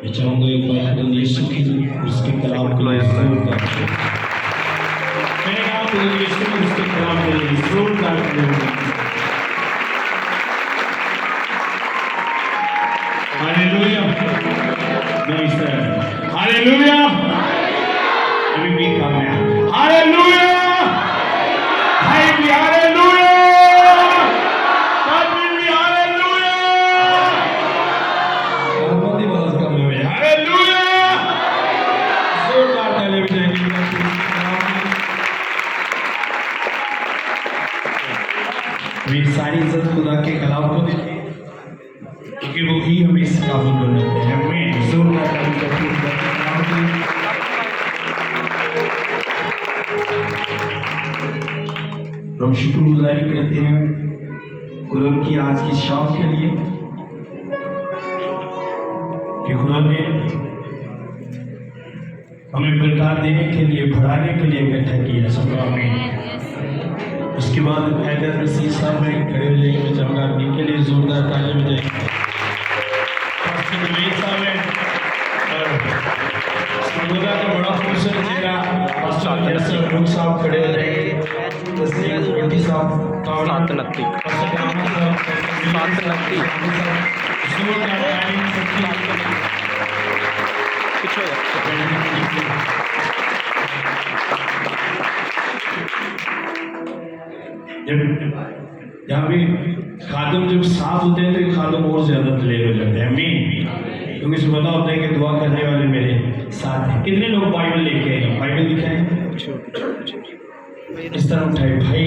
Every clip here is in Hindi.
मैं चाहूँगा एक बार खुदा यीशु की उसके कलाम को जोरदार मैं आप यीशु की उसके कलाम को जोरदार हालेलुया नहीं सर हालेलुया अभी भी काम है हालेलुया हालेलुया सारी इज्जत खुदा के कलाम को देते हैं क्योंकि वो ही हमें इस काबुल बनाते हैं। हमें जोरदार ताली करके खुदा के कलाम को हम शुक्रगुजारी करते हैं खुदा की आज की शाम के लिए कि खुदा ने हमें बरकत देने के लिए बढ़ाने के लिए इकट्ठा किया सब में। उसके बाद हैदर रसीद साहब में खड़े हो जाएंगे। मैं चाहूँगा इनके लिए जोरदार ताली बजाएंगे। साहब है और संगोदा का बड़ा फुर्सत चेहरा लोग साहब खड़े हो जाएंगे। साहब यहाँ भी खादम जब साफ होते हैं तो खादम और ज्यादा दलेर हो जाते हैं। हमें क्योंकि इसे पता होता है कि दुआ करने वाले मेरे साथ हैं। कितने लोग बाइबल लेके आए? बाइबल दिखाए इस तरह उठाए भाई।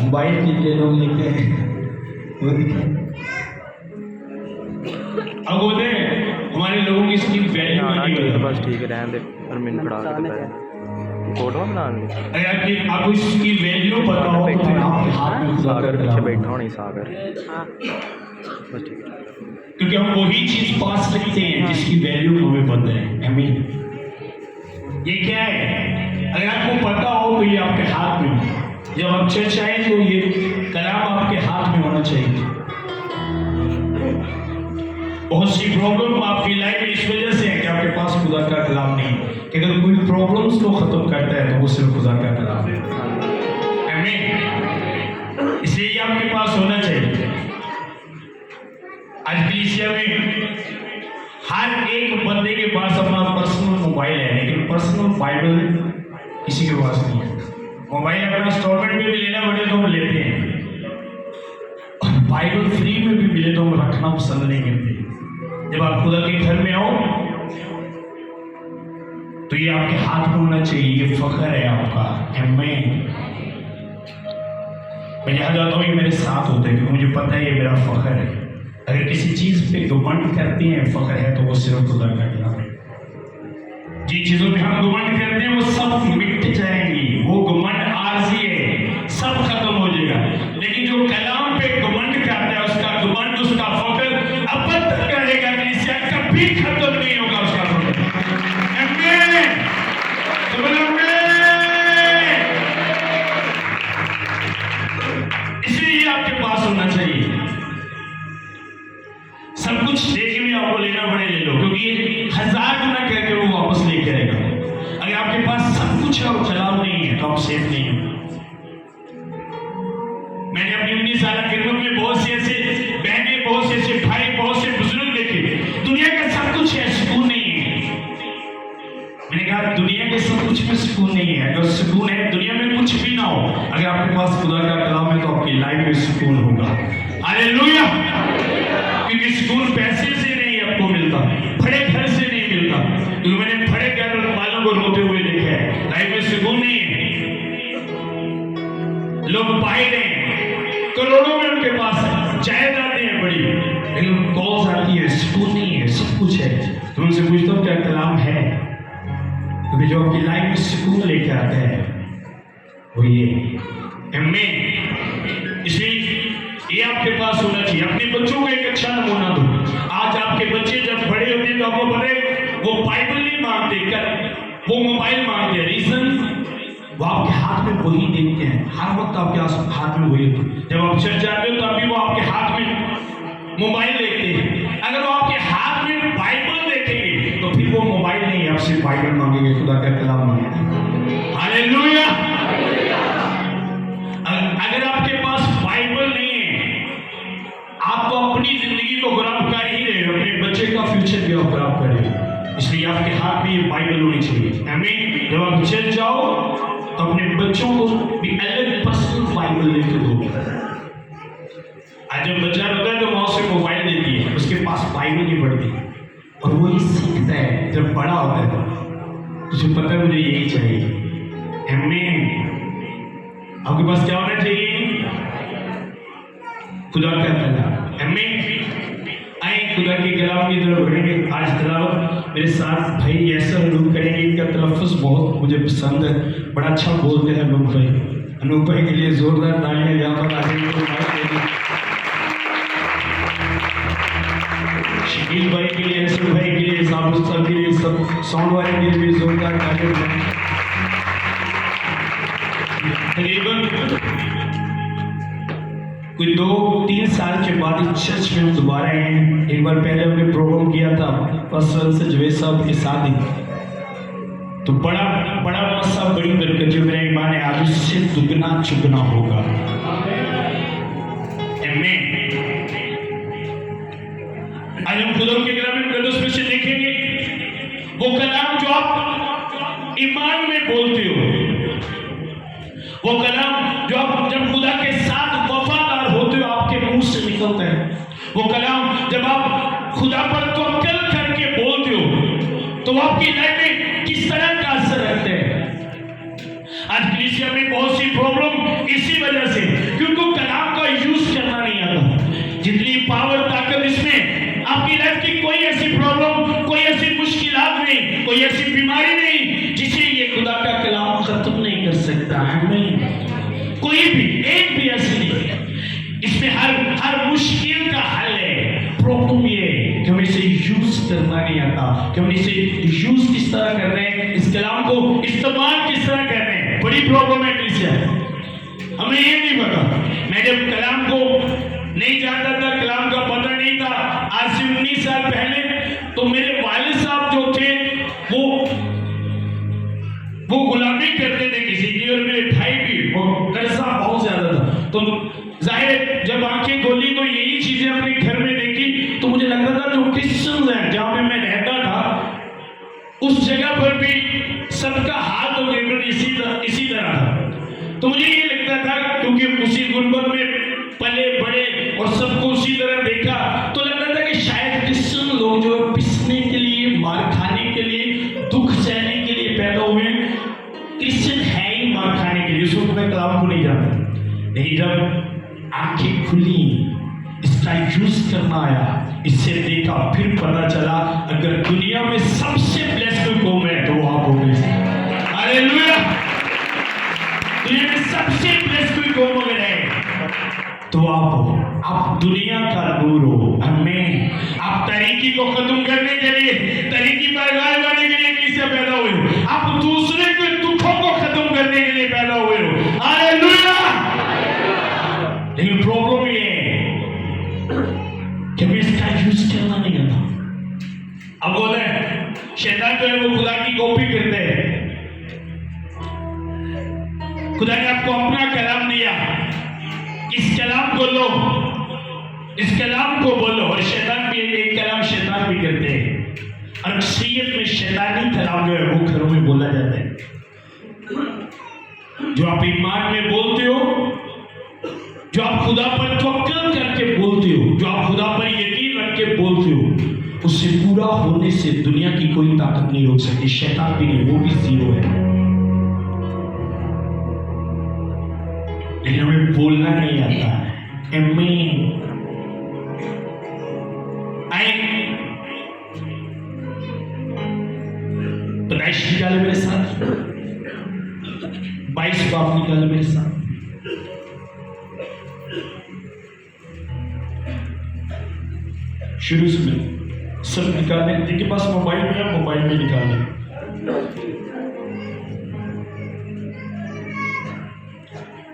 मोबाइल कितने लोग लेके आए वो दिखाए। अब वो दे हमारे लोगों की इसकी वैल्यू नहीं है। बस ठीक है रहने दे और मैंने पढ़ा के बताया फोटो बनानी। अगर आपको इसकी वैल्यू पता हो तो आपके हाथ में सागर पीछे बैठा होना सागर बस ठीक है क्योंकि हम वही चीज पास सकते हैं जिसकी वैल्यू हमें पता है। आमीन। ये क्या है? अगर आपको पता हो तो ये आपके हाथ में हो। जब आप चर्च आए तो ये कलाम आपके हाथ में होना चाहिए। बहुत सी प्रॉब्लम आपकी लाइफ में इस वजह से है कि आपके पास खुदा का कलाम नहीं। कि अगर कोई प्रॉब्लम्स को खत्म करता है तो वो सिर्फ खुदा का कलाम है। आमीन। इसलिए ये आपके पास होना चाहिए। आज कलीसिया में हर एक बंदे के पास अपना पर्सनल मोबाइल है लेकिन पर्सनल बाइबल किसी के पास नहीं है। मोबाइल अपना इंस्टॉलमेंट में भी लेना पड़े तो हम लेते हैं और बाइबल फ्री में भी मिले तो हम रखना पसंद नहीं करते। जब आप खुदा के घर में आओ तो ये आपके हाथ में होना चाहिए। ये फख्र है आपका। मैं यहाँ जाता हूँ ये मेरे साथ होता है क्योंकि मुझे पता है ये मेरा फख्र है। अगर किसी चीज पे घमंड करते हैं फख्र है तो वो सिर्फ खुदा का कलाम है। जिन चीजों पे हम घमंड करते हैं वो सब मिट जाएंगी। वो घमंड आरजी है, सब खत्म हो जाएगा। लेकिन जो कलाम पे घमंड करता है उसका घमंड उसका फख्र अब तक रहेगा। कभी खत्म नहीं होगा उसका फख्र। इसलिए आपके पास होना चाहिए। सब कुछ लेके भी आपको लेना पड़े ले लो क्योंकि 1000 गुना करके वो वापस लेके आएगा। अगर आपके पास सब कुछ है और कलाम नहीं है तो आप सेफ नहीं है। मैंने अपनी 19 साल खिदमत में बहुत से ऐसे बहनें, बहुत से ऐसे भाई, बहुत से बुजुर्ग देखे। दुनिया का सब कुछ है, सुकून नहीं है। मैंने कहा दुनिया के सब कुछ में सुकून नहीं है। अगर सुकून है दुनिया में कुछ भी ना हो, अगर आपके पास खुदा का कलाम है तो आपकी लाइफ में सुकून होगा। हालेलुया। क्योंकि सुकून पैसे से नहीं आपको मिलता, बड़े घर से नहीं मिलता। क्योंकि मैंने बड़े घर वालों को रोते हुए देखा है। लाइफ में सुकून नहीं है। लोग पाए हैं करोड़ों में उनके पास जायदादें हैं बड़ी लेकिन कॉल्स आती है सुकून नहीं है। सब कुछ है तो उनसे पूछता हूँ क्या कलाम है? क्योंकि जो आपकी लाइफ में सुकून लेके आता है वो ये है। इसलिए ये आपके पास होना चाहिए। अपने बच्चों को एक अच्छा नमूना दो। आज आपके बच्चे जब बड़े होते हैं तो आपको पता है वो बाइबल नहीं मांगते, वो मोबाइल मांगते हैं। रीजन वो आपके हाथ में वही देखते हैं, हर वक्त आपके हाथ में वही होते हैं। जब आप चर्च जाते हो तब भी वो आपके हाथ में मोबाइल देखते हैं। अगर वो आपके हाथ में बाइबल देखेंगे तो फिर वो मोबाइल नहीं, आपसे बाइबल मांगेंगे, खुदा का कलाम मांगेंगे। हालेलुया। अगर आपके पास बाइबल नहीं है, आप तो अपनी जिंदगी को खराब कर ही रहे हो, अपने बच्चे का फ्यूचर भी आप खराब कर रहे हो। इसलिए आपके हाथ में ये बाइबल होनी चाहिए। आमीन। जब आप चर्च जाओ तो अपने बच्चों को भी अलग पर्सनल बाइबल लेके दो। आज जब बच्चा होता है तो माँ से मोबाइल देती है, उसके पास बाइबल नहीं पढ़ती, और वो ही सीखता है। जब बड़ा होता है तो तुझे पता है मुझे यही चाहिए। आमीन। आपके पास क्या होना चाहिए? खुदा का कलाम। आमीन। आए खुदा के कलाम की तरफ बढ़ेंगे। आज तलावत मेरे साथ भाई ऐसा लोग करेंगे, इनका तलफ़्फ़ुज़ बहुत मुझे पसंद है, बड़ा अच्छा बोलते हैं अनूप भाई। अनूप भाई के लिए जोरदार तालियां यहाँ पर आगे। शकील भाई के लिए, ऐसे भाई के लिए, साबुत साहब के लिए, सब साउंड वाले के लिए भी जोरदार तालियां। तकरीबन कोई 2-3 साल के बाद इस चर्च में हम दोबारा आए हैं। एक बार पहले हमने प्रोग्राम किया था फसल से जवेद साहब की शादी, तो बड़ा मसा, बड़ी बरकत, जो मेरा ईमान है आज उससे दुगना चुगना होगा। आमीन। आज हम खुदा के कलाम में से देखेंगे वो कलाम जो आप ईमान में बोलते हो, वो कलाम जो आप जब खुदा के साथ वफादार होते हो आपके मुंह से निकलता है। वो कलाम जब आप खुदा पर तवक्कल करके बोलते हो तो वो आपकी लाइफ में किस तरह का असर रखते हैं। आज कलीसिया में बहुत सी प्रॉब्लम इसी वजह से, क्योंकि कलाम का यूज करना नहीं आता। जितनी पावर ताकत इसमें, आपकी लाइफ की कोई ऐसी प्रॉब्लम, कोई ऐसी मुश्किलात नहीं, कोई ऐसी बीमारी नहीं जिसे ये खुदा का कलाम खत्म नहीं कर सकता है। कोई भी एक भी ऐसी नहीं। इसमें हर मुश्किल का हल है। प्रॉब्लम ये है कि हमें इसे यूज करना नहीं आता, कि हमें इसे यूज किस तरह कर रहे हैं, इस कलाम को इस्तेमाल किस तरह कर रहे हैं। बड़ी प्रॉब्लम है कलीसिया, हमें ये नहीं पता। मैं जब कलाम को नहीं जानता था, कलाम का पता नहीं था, आज से 19 साल पहले, तो मेरे वालिद साहब जो थे वो गुलामी करते थे किसी की, और मेरे भाई भी, वो कर्जा बहुत ज्यादा था। तो जाहिर जब आंखें खोली तो यही चीजें अपने घर में देखी, तो मुझे लगता था जो क्रिश्चियन है जहां पे मैं रहता था उस जगह पर भी सबका हाल तो तकरीबन इसी तरह था। तो मुझे ये लगता था, क्योंकि उसी गुरबत में पले बड़े और सबको उसी तरह देखा, तो लगता था कि शायद क्रिश्चियन लोग जो पिसने के लिए, मार खाने के लिए, दुख सहने के लिए पैदा हुए, क्रिश्चियन है ही मार खाने के लिए। उस वक्त मैं कलाम को नहीं जानता, नहीं जब आंखें खुली, इसका यूज करना आया, इससे देखा, फिर पता चला अगर दुनिया में सबसे ब्लेस्ड कोई कौम है तो वो आप हो गए। हालेलुया। दुनिया में सबसे ब्लेस्ड कोई कौम अगर है तो आप दुनिया का नूर हो। आमीन। आप तरीकी को खत्म करने के लिए, तरीकी पर गाय बनाने के लिए किससे पैदा हुए हो? आप दूसरे के दुखों को खत्म करने के लिए पैदा हुए हो। हालेलुया। लेकिन प्रॉब्लम ये है कि हमें इसका यूज करना नहीं आता। अब बोले शैतान जो है वो खुदा की कॉपी करते हैं। खुदा ने आपको अपना कलाम दिया, इस कलाम को लो, इस कलाम को बोलो। और शैतान भी एक कलाम शैतान भी करते हैं। अक्सरियत में शैतानी कलाम जो है वो घरों में बोला जाता है। जो आप ईमान में बोलते हो, जो आप खुदा पर तवक्कल करके बोलते हो, जो आप खुदा पर यकीन रख के बोलते हो, उससे पूरा होने से दुनिया की कोई ताकत नहीं रोक सकती। शैतान भी नहीं, वो भी जीरो है। लेकिन हमें बोलना नहीं आता है। आमीन। पैदाइश निकाले मेरे साथ, 22 बाप निकाले मेरे साथ। शुरू से सब निकाले, जिनके पास मोबाइल में है मोबाइल में निकाले।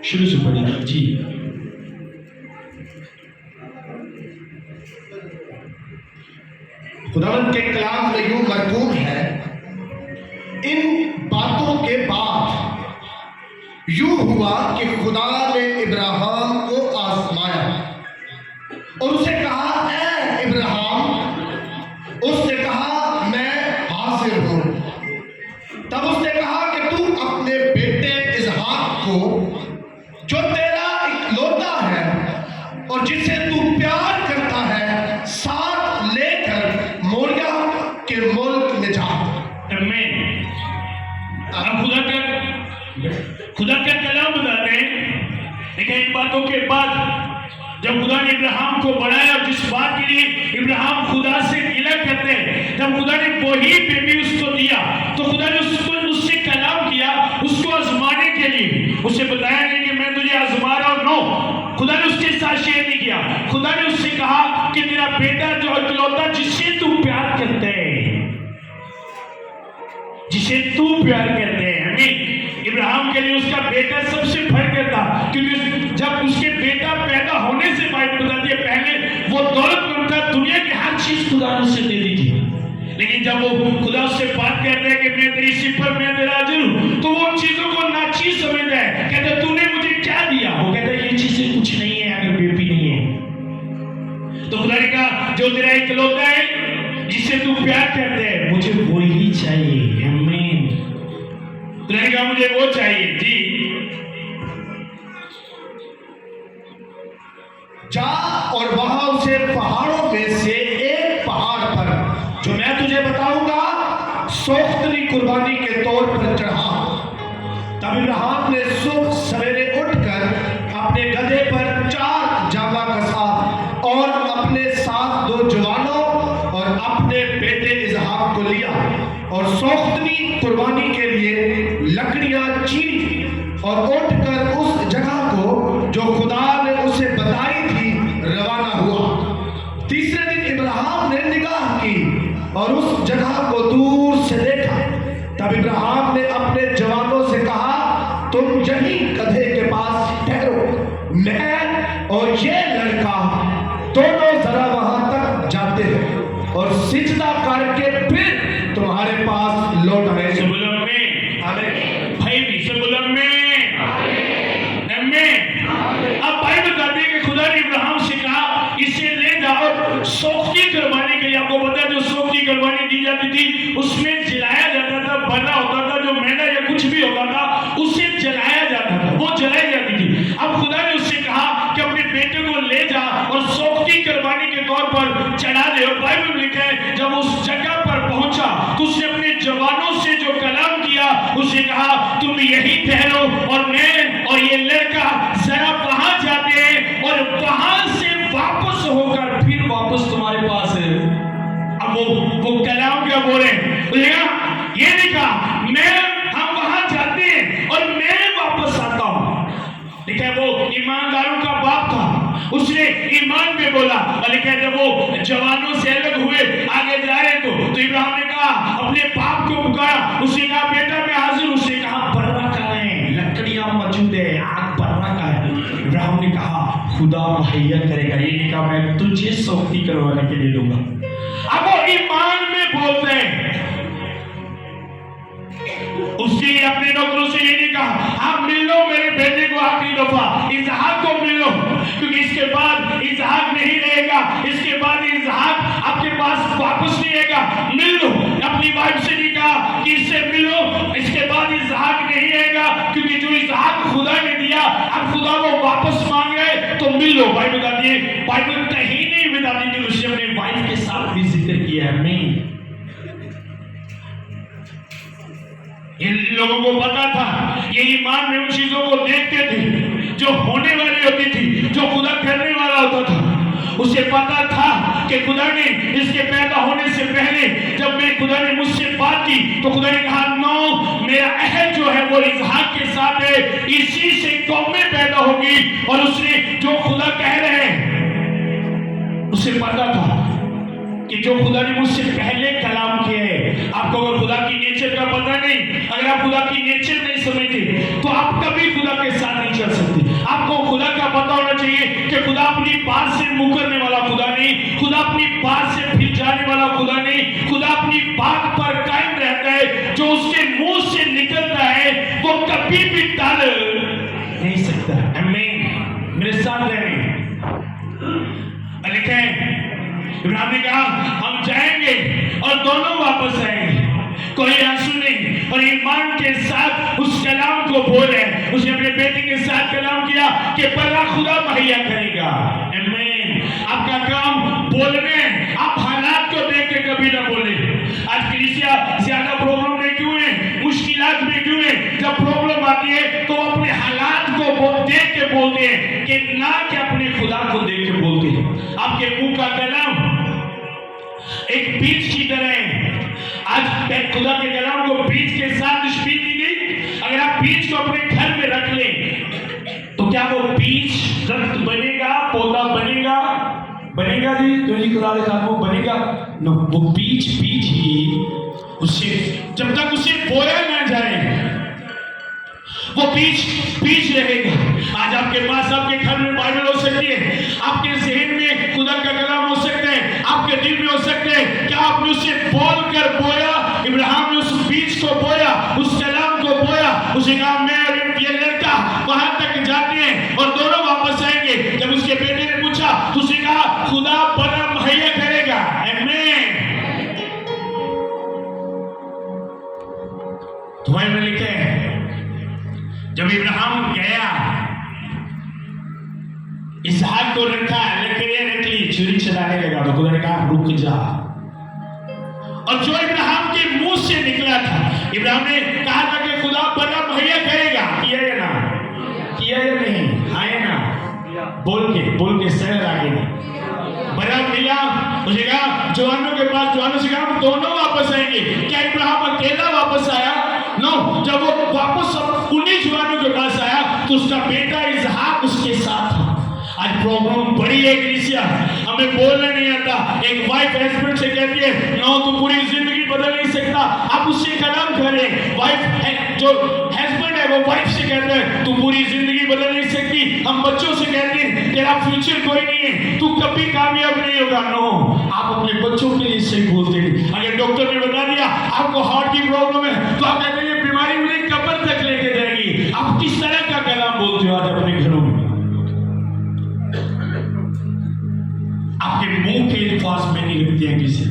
शुरू से पढ़िएगा जी। खुदावंद के कलाम में यूं मरकूम है, इन बातों के बाद यूं हुआ कि खुदा ने इब्राहिम को आजमाया और उसे कहा, ऐ इब्राहिम। उसने कहा, मैं हाजिर हूं। तब उसने कहा कि तू अपने बेटे इसहाक को, जो तेरा इकलौता है और जिसे तू प्यार करता है, साथ लेकर मोरिया के मुल्क में जा। आमीन। अब खुदा का कलाम बताते हैं। लेकिन इन बातों के बाद जब खुदा ने इब्राहिम को बढ़ाया, जिस बात के लिए इब्राहिम खुदा से गिला करते हैं, जब खुदा ने वही बेबी उसको दिया, तो खुदा ने उससे कलाम किया, उसको आजमाने के लिए। उसे बताया नहीं कि मैं तुझे आजमा रहा हूं, नो। खुदा ने उसके साथ शेयर नहीं किया। खुदा ने उससे कहा कि तेरा बेटा जो इकलौता, जिसे तू प्यार करते है, जिसे तू प्यार करते हैं। इब्राहिम के लिए उसका बेटा सबसे बढ़कर था, क्योंकि जब उसके बेटा पैदा होने से बाइबल बताती है, पहले वो दौलतमंद था, दुनिया की हर चीज खुदा ने उसे दे दी थी। लेकिन जब वो खुदा उससे बात करते हैं कि मैं तेरी सिफर में तेरा अजर हूं, तो वो उन चीजों को नाचीज समझता है। कहता, तूने मुझे क्या दिया? वो कहता है, ये चीजें कुछ नहीं है अगर बेबी नहीं है। तो खुदा ने कहा, जो तेरा इकलौता है, जिसे तू प्यार करते है, मुझे वो ही चाहिए। आमीन। खुदा ने कहा, मुझे वो चाहिए जी। जा और वहां उसे पहाड़ों में से एक पहाड़ पर, जो मैं तुझे बताऊंगा, सोख्तरी कुर्बानी के तौर पर चढ़ा। तब इब्राहिम ने सुबह सवेरे उठकर अपने गधे पर 4 जामा कसा और अपने साथ 2 जवानों और अपने बेटे इसहाक को लिया और सोख्तरी कुर्बानी के लिए लकड़ियां चीरी और उठकर उस जगह को जो खुदा ने उसे बताई थी रवाना हुआ। तीसरे दिन इब्राहिम ने निगाह की और उस जगह को दूर से देखा। तब इब्राहिम ने अपने जवानों से कहा, तुम यहीं गधे के पास ठहरो, मैं और ये लड़का दोनों जरा वहां तक जाते हैं और सिजदा करके फिर तुम्हारे पास लौट आए। भाई भी सबुलम में अब भाई बताते हैं कि खुदा ने इब्राहिम से कहा, इसे ले जाओ सोखी करवाने के लिए। आपको पता है, जो सोखी करवानी दी जाती थी, उसमें जलाया जाता था, बना होता था, जो मेंढा या कुछ भी होता था, उसे जलाया जाता था, वो जलाई जाती थी। अब खुदा ने उससे कहा कि अपने बेटे को ले जा और सोखी करवाने के तौर पर चढ़ा दे। और बाइबल में लिखा है, जब उस जगह पर पहुंचा तो उसने अपने जवानों से जो कलाम किया, उसे कहा, तुम यही ठहरो और मैं और ये लड़का जरा वहां जाते हैं और वहां से वापस होकर फिर वापस तुम्हारे पास है। अब वो कलाम क्या बोले, ये नहीं कहा हम वहां जाते हैं और मैं वापस आता हूं। लिखा है, वो ईमानदारों का बाप था, उसने ईमान पे बोला। और लिखा है, जब वो जवानों से अलग हुए, आगे जा रहे तो इब्राहिम ने कहा, अपने बाप को पुकारा। उसने कहा, बेटा मैं हाजिर। उसने कहा, बर्रा कहाँ है? लकड़ियां मौजूद है, आग बर्रा का है। इब्राहिम ने कहा, खुदा मुहैया करेगा। ये नहीं कहा, मैं तुझे सौख्ती करवाने के लिए दूंगा। अब वो ईमान में बोलते हैं। उसने अपने नौकरों से ये नहीं कहा, आप मिल लो मेरे बेटे को आखिरी दफा, इसहाक को मिल लो, क्योंकि इसके बाद इसहाक नहीं रहेगा, इसके बाद इसहाक आपके पास वापस नहीं आएगा, मिल लो। अपनी वाइफ से नहीं कहा कि इससे मिलो, इसके बाद इसहाक नहीं आएगा, क्योंकि जो इसहाक खुदा ने दिया, अब खुदा वो वापस मांग रहे, तो मिल लो। बाइबल बताती है, बाइबल कहीं नहीं बताती कि उसने अपने वाइफ के साथ भी जिक्र किया है। नहीं, इन लोगों को पता था, ये ईमान में उन चीजों को देखते थे जो होने वाली होती थी, जो खुदा करने वाला होता था। उसे पता था कि खुदा ने इसके पैदा होने से पहले, जब मैं खुदा ने मुझसे बात की, तो खुदा ने कहा, नो, मेरा अहद जो है वो इसहाक के साथ है, इसी से कौमें पैदा होगी। और उसने जो खुदा कह रहे हैं, उसे पता था कि जो खुदा ने मुझसे पहले कलाम किए हैं। आपको अगर खुदा की नेचर का पता नहीं, अगर आप खुदा की नेचर नहीं समझते, तो आप कभी खुदा के साथ नहीं चल सकते। खुदा अपनी बात से मुकरने वाला खुदा नहीं, खुदा अपनी बात से फिर जाने वाला खुदा नहीं, खुदा अपनी बात पर कायम रहता है। जो उसके मुंह से निकलता है वो कभी भी टाल नहीं सकता। आमीन। मेरे साथ रहने लिखे इब्राहिम ने कहा हम जाएंगे और दोनों वापस आएंगे, कोई आंसू नहीं, और ईमान के साथ उस कलाम को बोले। उसने अपने बेटे के साथ कलाम किया कि बड़ा खुदा मुहैया करेगा। आमीन। आपका काम बोलने, आप हालात को देख के कभी ना बोले। आज कलीसिया ज्यादा प्रॉब्लम में क्यों है, मुश्किलात में क्यों है? जब प्रॉब्लम आती है तो अपने हालात को देख के बोलते हैं कि ना कि अपने खुदा को देख के बोलते हैं। आपके मुंह का कलाम एक बीज की तरह है। आज खुदा के कलाम को बीज के साथ बीज दी गई। अगर आप बीज को अपने घर में रख लें तो क्या वो बीज दरख्त बनेगा, पौधा बनेगा? बनेगा जी? तो जी खुदा के साथ वो बनेगा नो, वो बीज ही उससे जब तक उसे बोया ना जाए वो बीज रहेगा। आज आपके पास आपके घर में बाइबल हो सकती है, आपके जहन में खुदा का कलाम हो सकता है, आपके दिल में हो सकता है। क्या आपने उसे बोलकर बोया? इब्राहिम ने उस बीज को बोया, उस कलाम को बोया। उसे कहा मैं और ये लड़का वहां तक जाते हैं और दोनों वापस आएंगे। जब उसके बेटे ने पूछा तो उसे कहा खुदा बड़ा मुहैया करेगा। आमीन। तो बाइबल में लिखे हैं जब इब्राहिम गया, इसहाक को रखा, लकड़ियां रख ली, छुरी चलाने लगा तो खुदा ने कहा रुक जा। और जो इब्राहिम के मुंह से निकला था, इब्राहिम ने कहा था कि खुदा बड़ा मुहैया करेगा। किया या ना? किया या नहीं? आए ना? बोल के शहर आगे बड़ा मिला। मुझे कहा जवानों के पास, जवानों से कहा दोनों वापस आएंगे। क्या इब्राहिम अकेला वापस आया? नो। जब वो वापस उन्हीं जवानों के पास आया तो उसका बेटा इसहाक उसके साथ था। आज प्रॉब्लम बड़ी है कलीसिया, हमें बोलना नहीं आता। एक वाइफ हस्बैंड से कहती है नो तू पूरी जिंदगी बदल नहीं सकता, आप उससे कलम करें। वाइफ जो हस्बैंड है वो वाइफ से कहता है तू पूरी जिंदगी बदल नहीं सकती। हम बच्चों से कहते हैं तेरा फ्यूचर कोई नहीं है, तू कभी कामयाब नहीं होगा। नो, आप अपने बच्चों के लिए सही बोलते हैं। अगर डॉक्टर ने बता दिया आपको हार्ट की प्रॉब्लम है तो आप कहते हैं ये बीमारी मुझे कब्र तक लेके जाएगी। आप किस तरह का कलाम बोलते हो आज अपने घरों में? आपके मुंह के अल्फाज में नहीं लगते हैं किसी।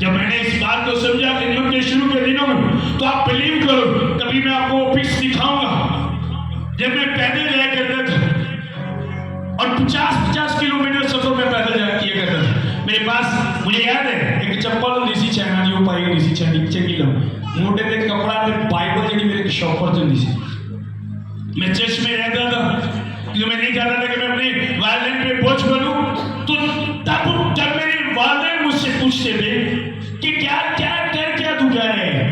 जब मैंने इस बात को समझा खिदमत के शुरू के दिनों में तो आप बिलीव करो, कभी मैं आपको पिक्स दिखाऊंगा। जब मैं पैदल जाया करता था और 50 किलोमीटर सफर में पैदल जाया किया करता था, मेरे पास मुझे याद है एक चप्पल दी सी चाइना दी पाई गई सी नीचे की मोटे ते कपड़ा ते बाइबल जी मेरे शॉप पर चलती सी। मैं चर्च में रहता था क्योंकि मैं नहीं चाहता था कि मैं अपने वालिदैन पे बोझ बनूं। तो तब जब मेरे वालिदैन मुझसे पूछते थे कि क्या तू जा रहे हैं,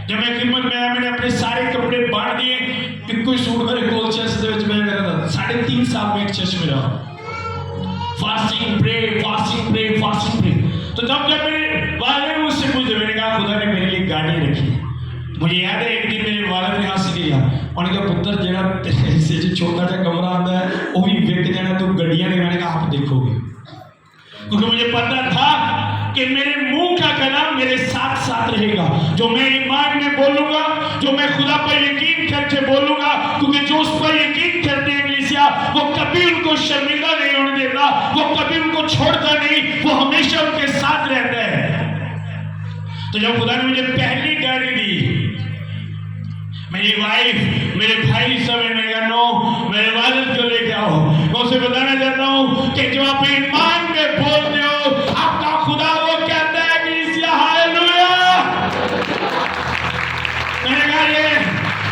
जब मैं खिदमत में आया मैंने अपने सारे कपड़े बांट दिए, फिर कोई सूट मेरे गोल चर्च ਦੇ ਵਿੱਚ मैं रहता था। 3.5 साल में एक चर्च में रहा, फास्टिंग प्रे। तो जब मेरे वालिदैन मुझसे पूछते, मैंने कहा खुदा ने मेरे लिए गाड़ी रखी। मुझे याद है एक दिन मेरे वालिद ने हाथ से लिया, उन्होंने कहा पुत्र जेड़ा से जो छोटा सा कमरा आता है वो भी बिक जाना, तो गड्डियां ने। मैंने कहा आप देखोगे, क्योंकि मुझे पता था कि मेरे मुंह का कलाम मेरे साथ साथ रहेगा। जो मैं ईमान में बोलूंगा, जो मैं खुदा पर यकीन करके बोलूंगा, क्योंकि जो उस पर यकीन करते हैं कलीसिया वो कभी उनको शर्मिंदा नहीं होने देता, वो कभी उनको छोड़ता नहीं, वो हमेशा उनके साथ रहता है। तो जब खुदा ने मुझे पहली गाड़ी दी, मेरी वाइफ मेरे भाई सब नो मेरे वालिद को लेके आओ। मैं उसे बताना चाहता हूँ कि जो आप ईमान में बोलते हो आपका खुदा वो कहता है कलीसिया हालेलुया। मैंने कहा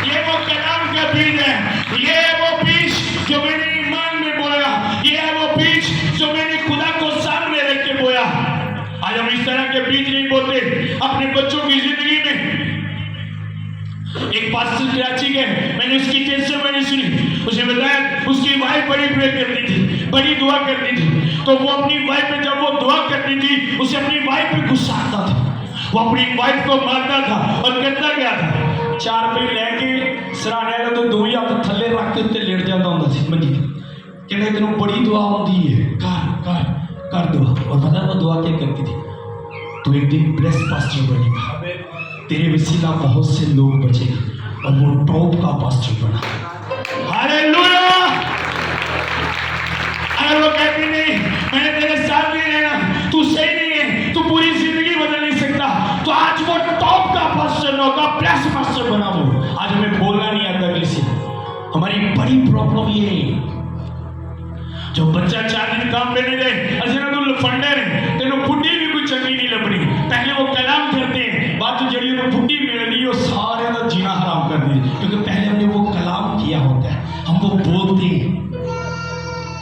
ये वो कलाम का बीज है, ये वो बीज जो मैंने ईमान में बोया, ये है वो बीज जो मैंने खुदा को सामने रख के बोया। आज हम इस तरह के बीज नहीं बोलते अपने बच्चों की जिंदगी में। एक पास्टर कराची के, मैंने उसकी टेस्टिमनी सुनी, उसे बताया उसकी वाइफ बड़ी प्रे करती थी, बड़ी दुआ करती थी। तो वो अपनी वाइफ पे जब वो दुआ करती थी उसे अपनी वाइफ पे गुस्सा आता था, वो अपनी वाइफ को मारता था और करता क्या था, 4 रुपए लेके सराने का तो 2 ही हाथ थल्ले रख के उत्ते लेट जाता होता सी मंजी। कहते तेन बड़ी दुआ आती है, कर दुआ। और पता है वो दुआ क्या करती थी? तू एक दिन ब्लेस पास्टर बनेगा, तेरे वसीला बहुत से लोग बचेंगे, और वो टॉप का पास्टर बना। हालेलुया। अगर वो कहती नहीं मैंने तेरे साथ नहीं रहना, तू सही नहीं है, तू पूरी जिंदगी बदल नहीं सकता, तो आज वो टॉप का पास्टर होगा, ब्लेस पास्टर बना। वो आज हमें बोलना नहीं आता अगली से। हमारी बड़ी प्रॉब्लम ये है, जो बच्चा 4 दिन काम पे नहीं रहे, अजनतुल फंडर है, तेनो बुड्ढी भी कुछ चंगी नहीं लपड़ी। पहले वो कलाम करते हैं, बाद में जड़ी में बुड्ढी मिल दी, वो सारे का जीना हराम कर दिए, क्योंकि पहले हमने वो कलाम किया होता है, हम वो बोलते हैं।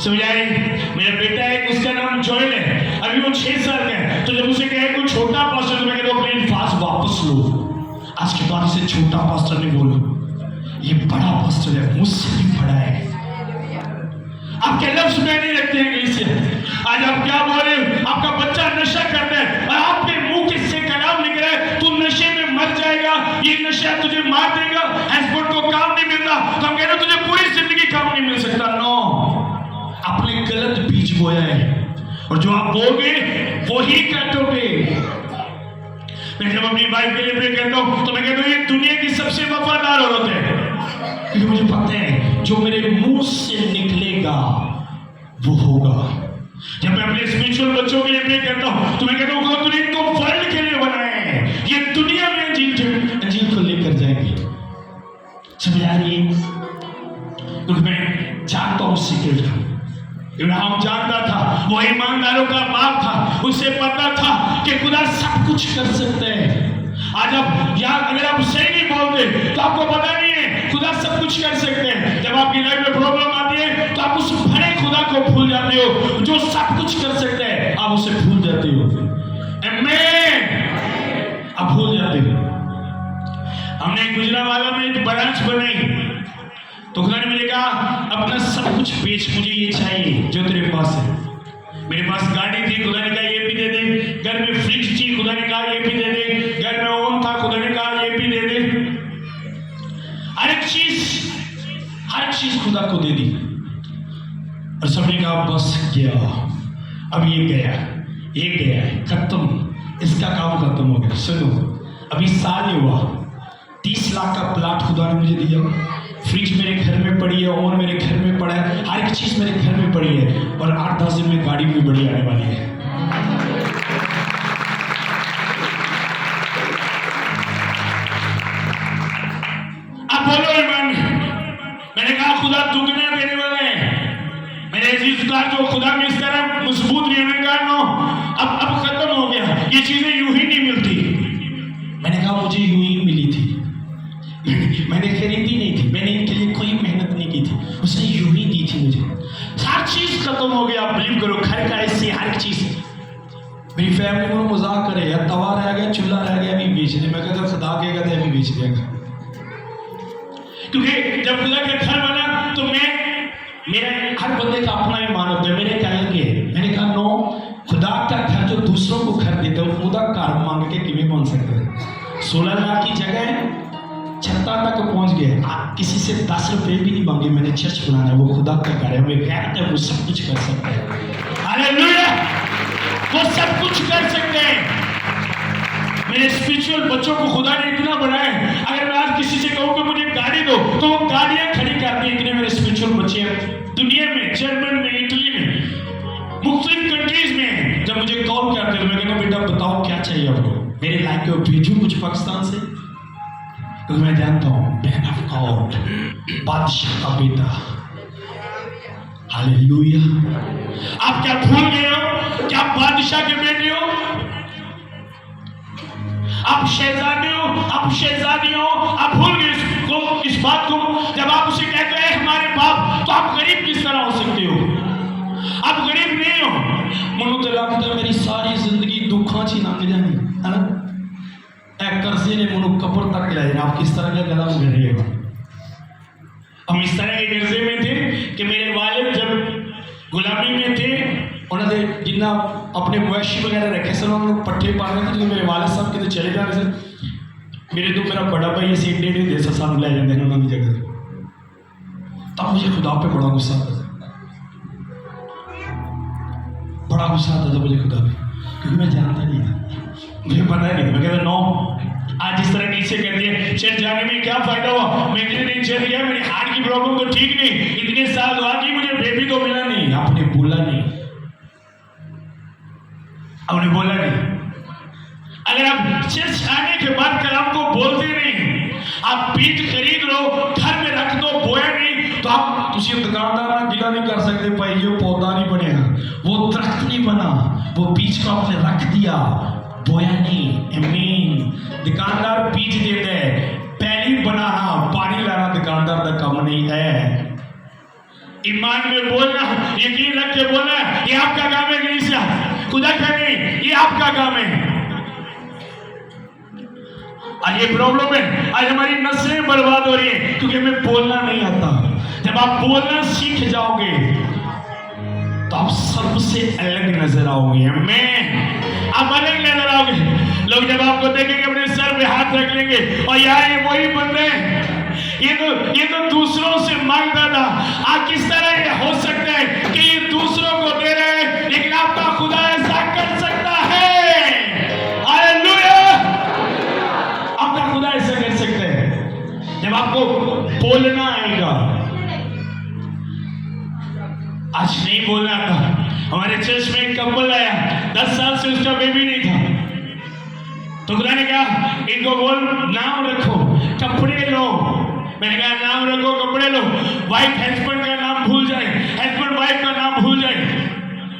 समझाए? मेरा बेटा है, उसका नाम जोएल है, अभी वो 6 साल का है, तो जब उसे कहे कोई छोटा पास्टर, तो मैं कहता हूँ अपने अल्फाज वापस लो, आज के बाद इसे छोटा पास्टर नहीं बोलो, ये बड़ा पास्टर है, मुझसे भी बड़ा है। आपके लफ्ज में नहीं रखते हैं इसे। आज आप क्या बोल रहे हो? आपका बच्चा नशा करता है और आपके मुंह किससे कलाम निकल रहा है, तू नशे में मर जाएगा, ये नशा तुझे मार देगा, हस्बैंड को काम नहीं मिलता, तो हम कह रहे तुझे पूरी जिंदगी काम नहीं मिल सकता। नो, आपने गलत बीज बोया है, और जो आप बोगे वो ही काटोगे। मैं जब अपनी वाइफ के लिए प्रे करता हूं, तो मैं कहता हूं ये दुनिया की सबसे वफादार औरत है, क्योंकि मुझे पता है जो मेरे मुंह से निकलेगा वो होगा। जब मैं अपने स्पिरिचुअल बच्चों के लिए प्रे करता हूं, तो मैं कहता हूं तूने इनको वर्ल्ड के लिए बनाया है, ये दुनिया में अंजील को लेकर जाएंगे। समझ आ रही है? क्योंकि मैं जानता हूं सीक्रेट का। इब्राहिम जानता था, वो ईमानदारों का बाप था, उसे पता था कि खुदा सब कुछ कर सकते हैं। आज आप यार अगर आप सही नहीं बोलते तो आपको पता नहीं है खुदा सब कुछ कर सकते हैं। जब आपकी लाइफ में प्रॉब्लम आती है तो आप उस बड़े खुदा को भूल जाते हो जो सब कुछ कर सकते हैं, आप उसे भूल जाते हो। आमीन। आप भूल जाते हो। हमने गुजरावाला में एक ब्रांच बनाई, तो खुदा ने मुझे कहा अपना सब कुछ बेच, मुझे ये चाहिए जो तेरे पास है। मेरे पास गाड़ी थी, खुदा ने कहा ये भी दे दे। घर में फ्रिज थी, खुदा ने कहा ये भी दे दे। घर में ओवन था, खुदा ने कहा ये भी दे दे। हर एक चीज खुदा को दे दी, और सबने कहा बस गया, अब ये गया, खत्म, इसका काम खत्म हो गया। सुनो, अभी साल ही हुआ, 30 लाख का प्लाट खुदा ने मुझे दिया, फ्रिज मेरे घर में पड़ी है, ओवन मेरे घर में पड़ा है, हर एक चीज मेरे घर में पड़ी है, और 8-10 दिन में गाड़ी भी बड़ी आने वाली है। अब बोलो ईमान। मैंने कहा खुदा दुगना देने वाला है। मेरे अजीज का जो खुदा में इस तरह मजबूत रहने का नो, अब खत्म हो गया, ये चीजें यूं ही नहीं मिलती। मैंने कहा मुझे यूं ही मिली थी, मैंने खरीदी नहीं थी, मैंने इनके लिए कोई मेहनत नहीं की थी, उसने यूं ही दी थी मुझे। हर चीज खत्म हो गया, आप बिलीव करो, घर का ऐसे हर चीज। मेरी फैमिली में मजाक करे, यार तवा रह गया, चूल्हा रह गया, अभी बेच दे। मैं कहता खुदा कहेगा तो अभी बेच देगा, क्योंकि जब खुदा का घर बना तो मेरा हर बंदे का अपना ईमान होता है। मेरे कहने के मैंने कहा नो, खुदा का घर जो दूसरों को घर देता है खुदा घर मांग के किमें बन सकता है। 16 लाख की जगह 76 तक पहुंच गए, किसी से 10 रुपए भी नहीं मांगे, मैंने चर्च बनाना है, वो खुदा का घर है, वो गैर है, वो सब कुछ कर सकता है। हालेलुया, वो सब कुछ कर सकते हैं। मेरे स्पिरिचुअल बच्चों को खुदा ने इतना बनाया है, अगर मैं आज किसी से कहूँ कि मुझे गाड़ी दो तो वो गाड़ियां खड़ी करती है। इतने मेरे स्पिरिचुअल बच्चे हैं दुनिया में, जर्मन में, इटली में, मुख्तलिफ कंट्रीज में। जब मुझे कॉल करते हैं तो मैं कहता हूँ बेटा बताओ क्या चाहिए आपको, मेरे लाइफ को भेजूं कुछ पाकिस्तान से, क्योंकि मैं जानता हूँ मैन ऑफ गॉड, बादशाह का बेटा। हालेलुया। आप क्या भूल गए हो कि आप बादशाह के बेटे हो? आप शहजादे हो, आप शहजादी हो, आप भूल गए इस बात को। जब आप उसे कहते हैं हमारे बाप, तो आप गरीब किस तरह हो सकते हो? आप गरीब नहीं हो। मनु तो लगता है मेरी सारी जिंदगी दुखों से लंघ जानी है ना, कर्जे ने मनु कब्र तक ले जाना। आप किस तरह का गला में गिर रहे हो? हम इस तरह के कर्जे में थे कि मेरे वालिद जब गुलामी में थे, उन्होंने जिन्ना अपने मवेशी वगैरह रखे सर, उन्होंने पट्टे पा रहे थे, मेरे वालिद साहब कितने चले जा रहे थे, मेरे तो मेरा बड़ा भाई ऐसे 1.5 देश सामने ले जाते हैं उन्होंने जगह। तब मुझे खुदा पे बड़ा गुस्सा आता था। बड़ा गुस्सा आता था मुझे खुदा पे, क्योंकि मैं जानता नहीं था, मुझे पता ही नहीं। मैं कहता नो, आज इस तरह नीचे कर दिया, चर्च जाने में क्या फायदा हुआ, मैं इतने दिन चल गया, मेरी हार्ट की प्रॉब्लम तो ठीक नहीं, इतने साल हुआ कि मुझे बेबी तो मिला नहीं। आपने बोला नहीं, आपने बोला नहीं। अगर आप चर्च आने के बाद कलाम को बोलते नहीं, आप बीज खरीद लो, घर में रख दो, बोया नहीं, तो आप तुझे दुकानदार ना गिला नहीं कर सकते, भाई ये पौधा नहीं बनेगा, वो दरख्त नहीं बना, वो बीज को आपने रख दिया, बोया नहीं। आमीन। दुकानदार बीज देते हैं, पहली बनाना, पानी लाना दुकानदार का काम नहीं है। ईमान में बोलना, यकीन रख के बोलना, ये आपका काम है कलीसिया, खुदा का नहीं, ये आपका काम है। आज ये प्रॉब्लम है, आज हमारी नस्लें बर्बाद हो रही है क्योंकि हमें बोलना नहीं आता। जब आप बोलना सीख जाओगे तो आप सबसे अलग नजर आओगे। मैं आप अलग नजर आओगे। लोग जब आपको देखेंगे अपने सर पे हाथ रख लेंगे और यार ये वही बंदे, ये तो दूसरों से मांगता था। आप किस तरह ये हो सकता है कि ये दूसरों को दे रहे हैं, लेकिन आपका खुदा ऐसा कर सकता है। हालेलुया। आपका खुदा ऐसा कर सकता है जब आपको बोलना आएगा। आज नहीं बोलना था। हमारे चर्च में एक कपल आया, 10 साल से उसका बेबी नहीं था, तो खुदा ने कहा इनको बोल नाम रखो, कपड़े लो। मैंने कहा नाम रखो, कपड़े लो, वाइफ हस्बैंड का नाम भूल जाए, हस्बैंड वाइफ का नाम भूल जाए।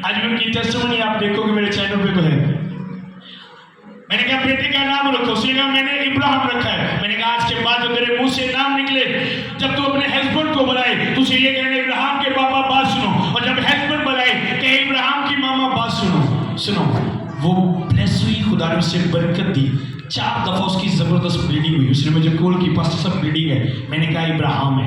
आज भी उनकी टेस्टिमनी आप देखोगे मेरे चैनल पे तो है। मैंने कहा बेटे का नाम रखो, उसने कहा मैंने इब्राहिम रखा है। मैंने कहा आज के बाद जो तेरे मुंह से नाम निकले, जब तू अपने हस्बैंड को बुलाए तुझे ये कहना इब्राहिम के पापा बात सुनो, और जब हस्बैंड बुलाए कहे इब्राहिम की मामा बात सुनो। वो ब्लेस हुई, खुदा ने उसे बरकत दी। 4 दफा उसकी जबरदस्त ब्लीडिंग हुई। उसने मुझे कॉल की, पास्टर सब ब्लीडिंग है। मैंने कहा इब्राहिम है।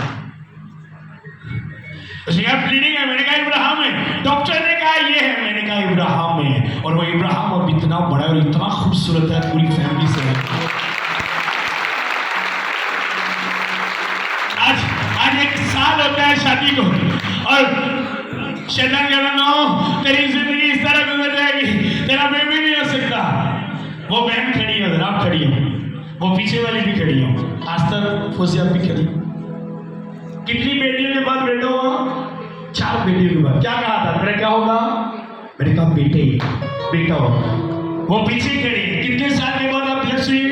उसने कहा ब्लीडिंग है, मैंने कहा इब्राहिम है। डॉक्टर ने कहा ये है, मैंने कहा इब्राहिम है। और वो इब्राहिम अब इतना बड़ा और इतना खूबसूरत है, पूरी फैमिली से है। आज 1 साल होता है शादी को, और शैतान कह रहा नो तेरी जिंदगी इस तरह गुजर जाएगी, तेरा बेबी नहीं हो सकता। वो बहन खड़ी है उधर, आप खड़ी हो, वो पीछे वाली भी खड़ी हो, आज तक फौजी आप भी खड़ी। कितनी बेटियों के बाद बेटा हुआ? 4 बेटियों के बाद। क्या कहा था? मेरा क्या होगा? मैंने कहा बेटा होगा। वो पीछे खड़ी। कितने साल के बाद आप ब्लेस हुई?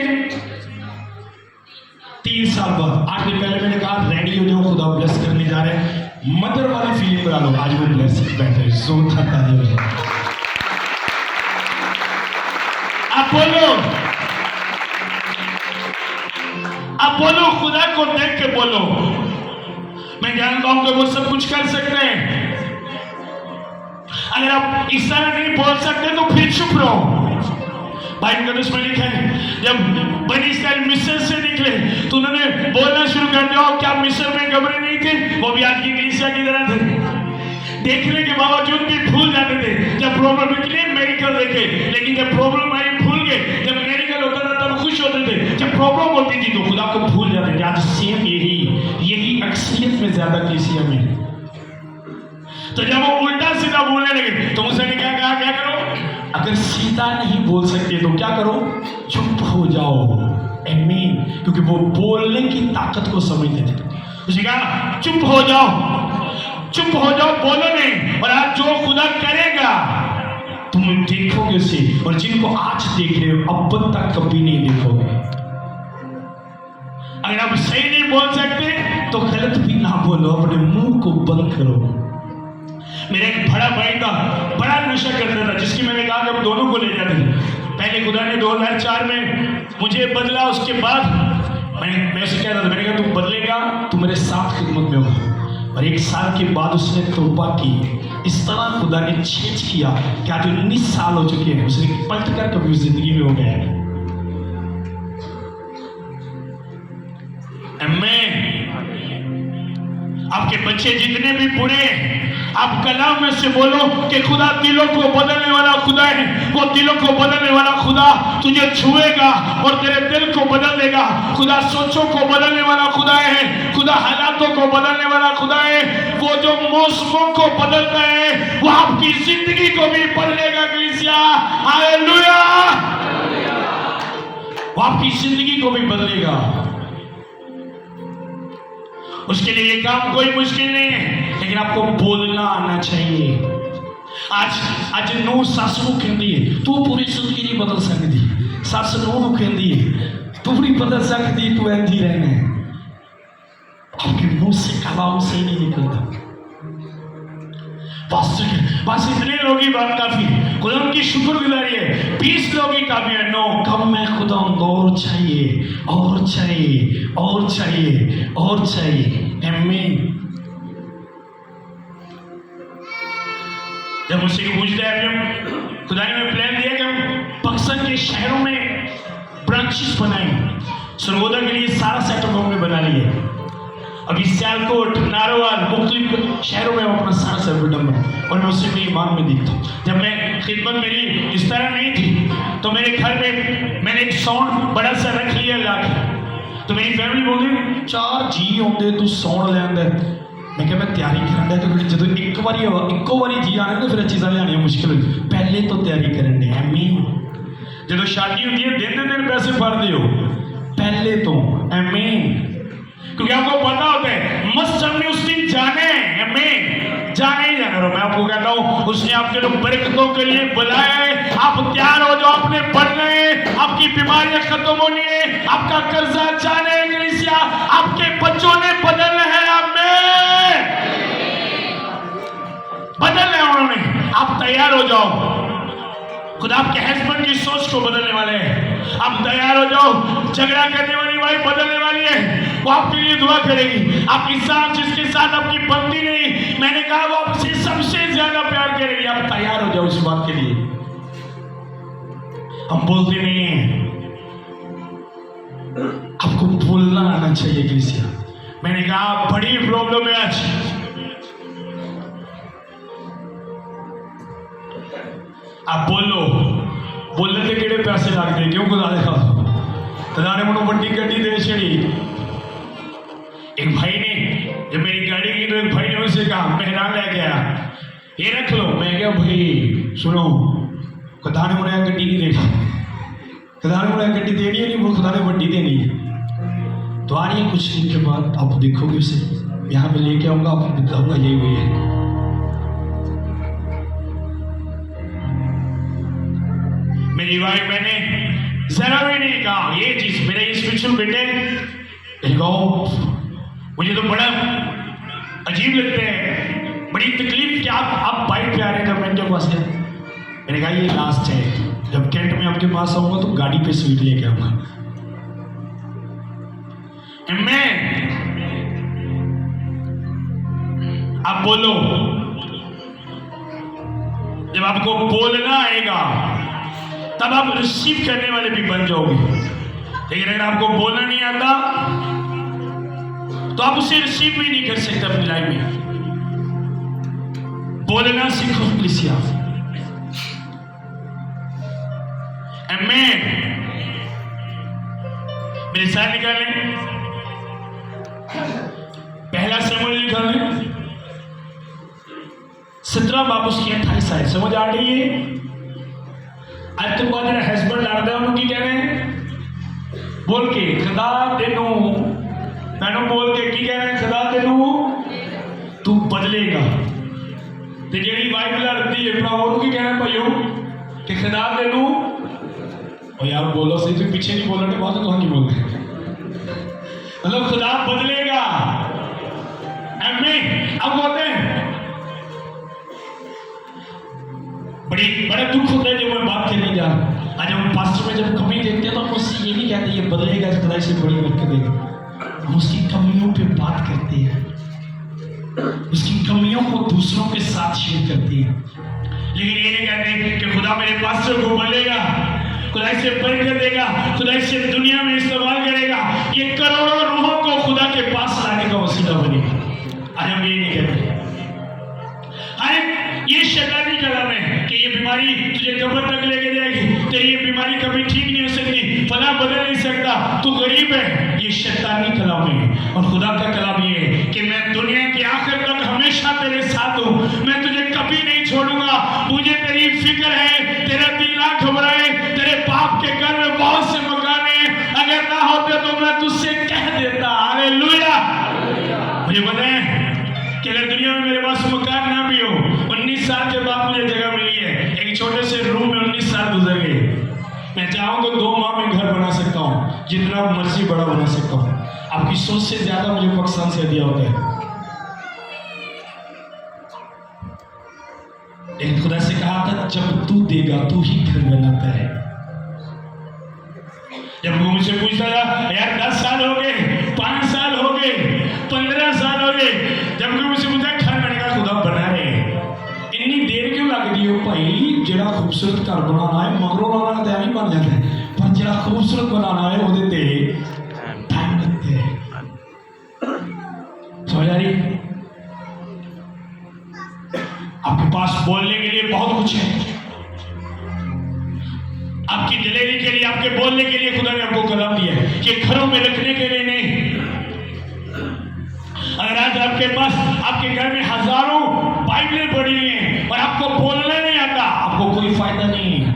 3 साल बाद। 8 दिन पहले मैंने कहा रेडी हो जाओ, खुदा ब्लेस करने जा रहे हैं। मदर वाली फीलिंग बना लो। आज वो ब्लेस बैठे, जोरदार ताली बजाओ। आप बोलो, खुदा को देख के बोलो। मैं जानता हूं कि वो सब कुछ कर सकते हैं। अगर आप इस तरह नहीं बोल सकते तो फिर चुप रहो। बाइबल में लिखा है जब बनी इस्राएल मिस्र से निकले तो उन्होंने बोलना शुरू कर दिया। क्या मिस्र में कब्रें नहीं थे? वो भी आज की कलीसिया की तरह थे, देखने के बावजूद भी भूल जाते थे। जब प्रॉब्लम निकले मेडिकल देखे, लेकिन जब प्रॉब्लम आई भूल गए। जब मेडिकल होता था तब खुश होते थे, जब प्रॉब्लम होती थी तो खुदा को भूल जाते थे। आज सेम यही अक्सरियत में ज्यादा कलीसिया में। तो जब वो उल्टा सीधा बोलने लगे तो मूसा ने क्या कहा? क्या करो? अगर सीधा नहीं बोल सकते तो क्या करो? चुप हो जाओ। आमीन। क्योंकि वो बोलने की ताकत को समझते थे। उसने कहा चुप हो जाओ, बोलो नहीं। और आज जो खुदा करेगा तुम देखोगे उसे, और जिनको आज देख रहे हो अब तक कभी नहीं देखोगे। अगर आप सही नहीं बोल सकते तो गलत भी ना बोलो, अपने मुंह को बंद करो। मेरा एक बड़ा भाई था, बड़ा नशा करता था, जिसकी मैंने कहा कि हम दोनों को ले जाते थे। पहले खुदा ने 2004 में मुझे बदला। उसके बाद मैं उसे कह रहा था, मैंने कहा तू बदलेगा, तू मेरे साथ खिदमत में होगा। और 1 साल के बाद उसने तौबा की। इस तरह खुदा ने चेंज किया कि आज 19 साल हो चुके हैं। उसने पलट कर कभी जिंदगी में हो गया है। आमीन। आपके बच्चे जितने भी बुरे आप कलाम में से बोलो कि खुदा दिलों को बदलने वाला खुदा है। वो दिलों को बदलने वाला खुदा तुझे छुएगा और तेरे दिल को बदल देगा। खुदा सोचों को बदलने वाला खुदा है। खुदा हालातों को बदलने वाला खुदा है। वो जो मौसमों को बदलता है वो आपकी जिंदगी को भी बदलेगा। कलीसिया हालेलुया, वो आपकी जिंदगी को भी बदलेगा। उसके लिए ये काम कोई मुश्किल नहीं है, लेकिन आपको बोलना आना चाहिए। आज नू सस नूं कहंदी है तू पूरी जिंदगी नहीं बदल सकती। सस नूं कहंदी है तू नहीं बदल सकती, तू इंज ही रहना है। आपके मुंह से कलाम से नहीं निकलता। बस इतने लोग ही बात काफी है। खुदा उनकी शुक्रगुजारी है। 20 लोग ही काफी है। नो कम है खुदा, और चाहिए और चाहिए और चाहिए और चाहिए। आमीन। जब मुझसे पूछते हैं अभी खुदा ने प्लान दिया कि हम पाकिस्तान के शहरों में ब्रांचेस बनाएं। सर्वोदय के लिए सारा सेटअप हमने बना लिया। अभी सियालकोट, नारोवाल, मुख्तलिफ शहरों में अपना सारा सेटअप बना और मैं उससे मेरी ईमान में दिखता हूँ। जब मैं खिदमत मेरी इस तरह नहीं थी तो मेरे घर में मैंने एक साउंड बड़ा सा रख लिया लाके। तो मेरी फैमिली बोलती 4 जी आते तू साउंड ले आंदा। मैं क्या मैं तैयारी करन दे क्योंकि जो एक बारी जी आने तो फिर चीज़ां लियानियां मुश्किल हो। पहले तो तैयारी करन दे। आमीन। जो शादी होती है दिन पैसे भरते हो पहले तो। आमीन। क्योंकि आपको पता होता है मस्जिद में उस दिन जाने हैं। आमीन। जाने ही जाना। मैं आपको कहता हूँ उसने आपके लोग बरकतों के लिए बुलाया है। आप तैयार हो जाओ, आपने पढ़ना है, आपकी बीमारियां खत्म होनी है, आपका कर्जा जाने है। कलीसिया आपके बच्चों ने बदलना है। आमीन। बदलना है उन्होंने। आप तैयार हो जाओ। खुदा आपके हस्बैंड की सोच को बदलने वाले हैं। आप तैयार हो जाओ। झगड़ा करने वाली वाइफ बदलने वाली है, वो आपके लिए दुआ करेगी। आपकी साथ जिसके साथ आपकी बनती नहीं, मैंने कहा वो आपसे सबसे ज्यादा प्यार करेगी। आप तैयार हो जाओ इस बात के लिए। हम बोलते नहीं हैं, आपको बोलना आना चाहिए। कलीसिया मैंने कहा बड़ी प्रॉब्लम है आज। आप बोलो, बोलने के किड़े पैसे लगते हैं। क्यों खुदा देखा खुदा ने मुझे बड़ी गड्डी दे छड़ी। एक भाई ने जब मेरी गाड़ी की तो एक भाई ने मुझसे कहा मेहरान लेके आया, ये रख लो। मैं क्या भाई सुनो, खुदा ने मुझे गड्डी नहीं देखा। खुदा ने मुझे गड्डी देनी है नहीं, वो खुदा ने बड्डी देनी है। तो आ रही है कुछ दिन के बाद आप देखोगे उसे यहाँ पे लेके आऊंगा, आपको बताऊंगा यही हुई है। मेरी वाइफ मैंने जरा भी नहीं कहा ये चीज। मेरे स्पेशल बेटे मुझे तो बड़ा अजीब लगता है, बड़ी तकलीफ कि आप बाइक पे आ रहे हैं। जब मैं इनके पास गया मैंने कहा ये लास्ट है, जब कैंट में आपके पास आऊंगा तो गाड़ी पे स्वीट लेके आऊंगा। मैं आप बोलो, जब आपको बोलना आएगा तब आप रिसीव करने वाले भी बन जाओगे। लेकिन अगर आपको बोलना नहीं आता तो आप उसे रिसीव भी नहीं कर सकते अपनी लाइफ में। बोलना सीखो कलीसिया। आमीन। मेरे साथ निकालें पहला शमूएल निकालें 17 बाब उसकी 28 आयत। समझ आ रही है? आज तो बाद हस्बैंड लड़ता है उन्होंने क्या कहने बोल के खुदा तेनू मैनू बोल के की कहना है खुदा तेनू तू बदलेगा। तो जी वाइफ लड़ती है भरावों की कहना भाइयों कि खुदा तेनू और यार बोलो सही तो पीछे नहीं बोलने बाद तो नहीं बोलते मतलब खुदा बदलेगा। आमीन। अब बोलते हैं बड़ा दुख होता है जब मैं बात करने जा रहा हूं। आज हम पास्टर में जब कमी देखते हैं तो हम उससे ये नहीं कहते ये बदलेगा, खुदा से बड़ी बरकत देगा। हम उसकी कमियों पे बात करते हैं, उसकी कमियों को दूसरों के साथ शेयर करते हैं। लेकिन ये नहीं कहते कि खुदा मेरे पास्टर को बदलेगा, खुदा इसे बरकत देगा, खुदा इसे दुनिया में इस्तेमाल करेगा, ये करोड़ों रूहों को खुदा के पास लाने का वसीला बनेगा। आज हम ये नहीं कहते। बीमारी तुझे कब्र तक लेके जाएगी, तेरी ये बीमारी कभी ठीक नहीं हो सकती, फला बदल नहीं सकता, तू गरीब है। ये शैतानी कलाम है। और खुदा का कलाम ये है कि मैं दुनिया के आखिर तक हमेशा तेरे साथ हूँ, मैं तुझे कभी नहीं छोड़ूंगा। मुझे तेरी फिक्र है, तेरा दिल ना घबराए। तेरे बाप के घर में बहुत से मकान हैं, अगर ना होते तो मैं तुझसे कह देता। हालेलुया। मुझे पता है कि अगर दुनिया में मेरे पास मकान ना भी हो, 19 साल के बाद मुझे जगह मिली है, एक छोटे से रूम में 19 साल गुजर गए। मैं चाहूँ तो 2 माह में घर बना सकता हूँ, जितना मर्जी बड़ा बना सकता हूँ। आपकी सोच से ज्यादा मुझे पाकिस्तान से दिया होता है। लेकिन खुदा से कहा था जब तू देगा तू ही घर बनाता है। जब वो मुझसे पूछता था यार 10 साल हो गए, 5 साल हो गए, 15 साल हो गए, जब कोई मुझसे पूछता घर मैंने कहा खुदा बना रहे हैं। इतनी देर क्यों लगती है भाई? जरा खूबसूरत घर बनाना है मगरों बनाना तो नहीं बन जाता है, पर जरा खूबसूरत बनाना है वो देते टाइम लगते हैं। समझ आ रही? आपके पास बोलने के लिए बहुत कुछ है, आपकी दिलेरी के लिए, आपके बोलने के लिए खुदा ने आपको कलम दिया है, कि घरों में रखने के लिए नहीं। अगर आज आपके पास आपके घर में हजारों बाइबलें पड़ी हैं और आपको बोलना नहीं आता, आपको कोई फायदा नहीं है।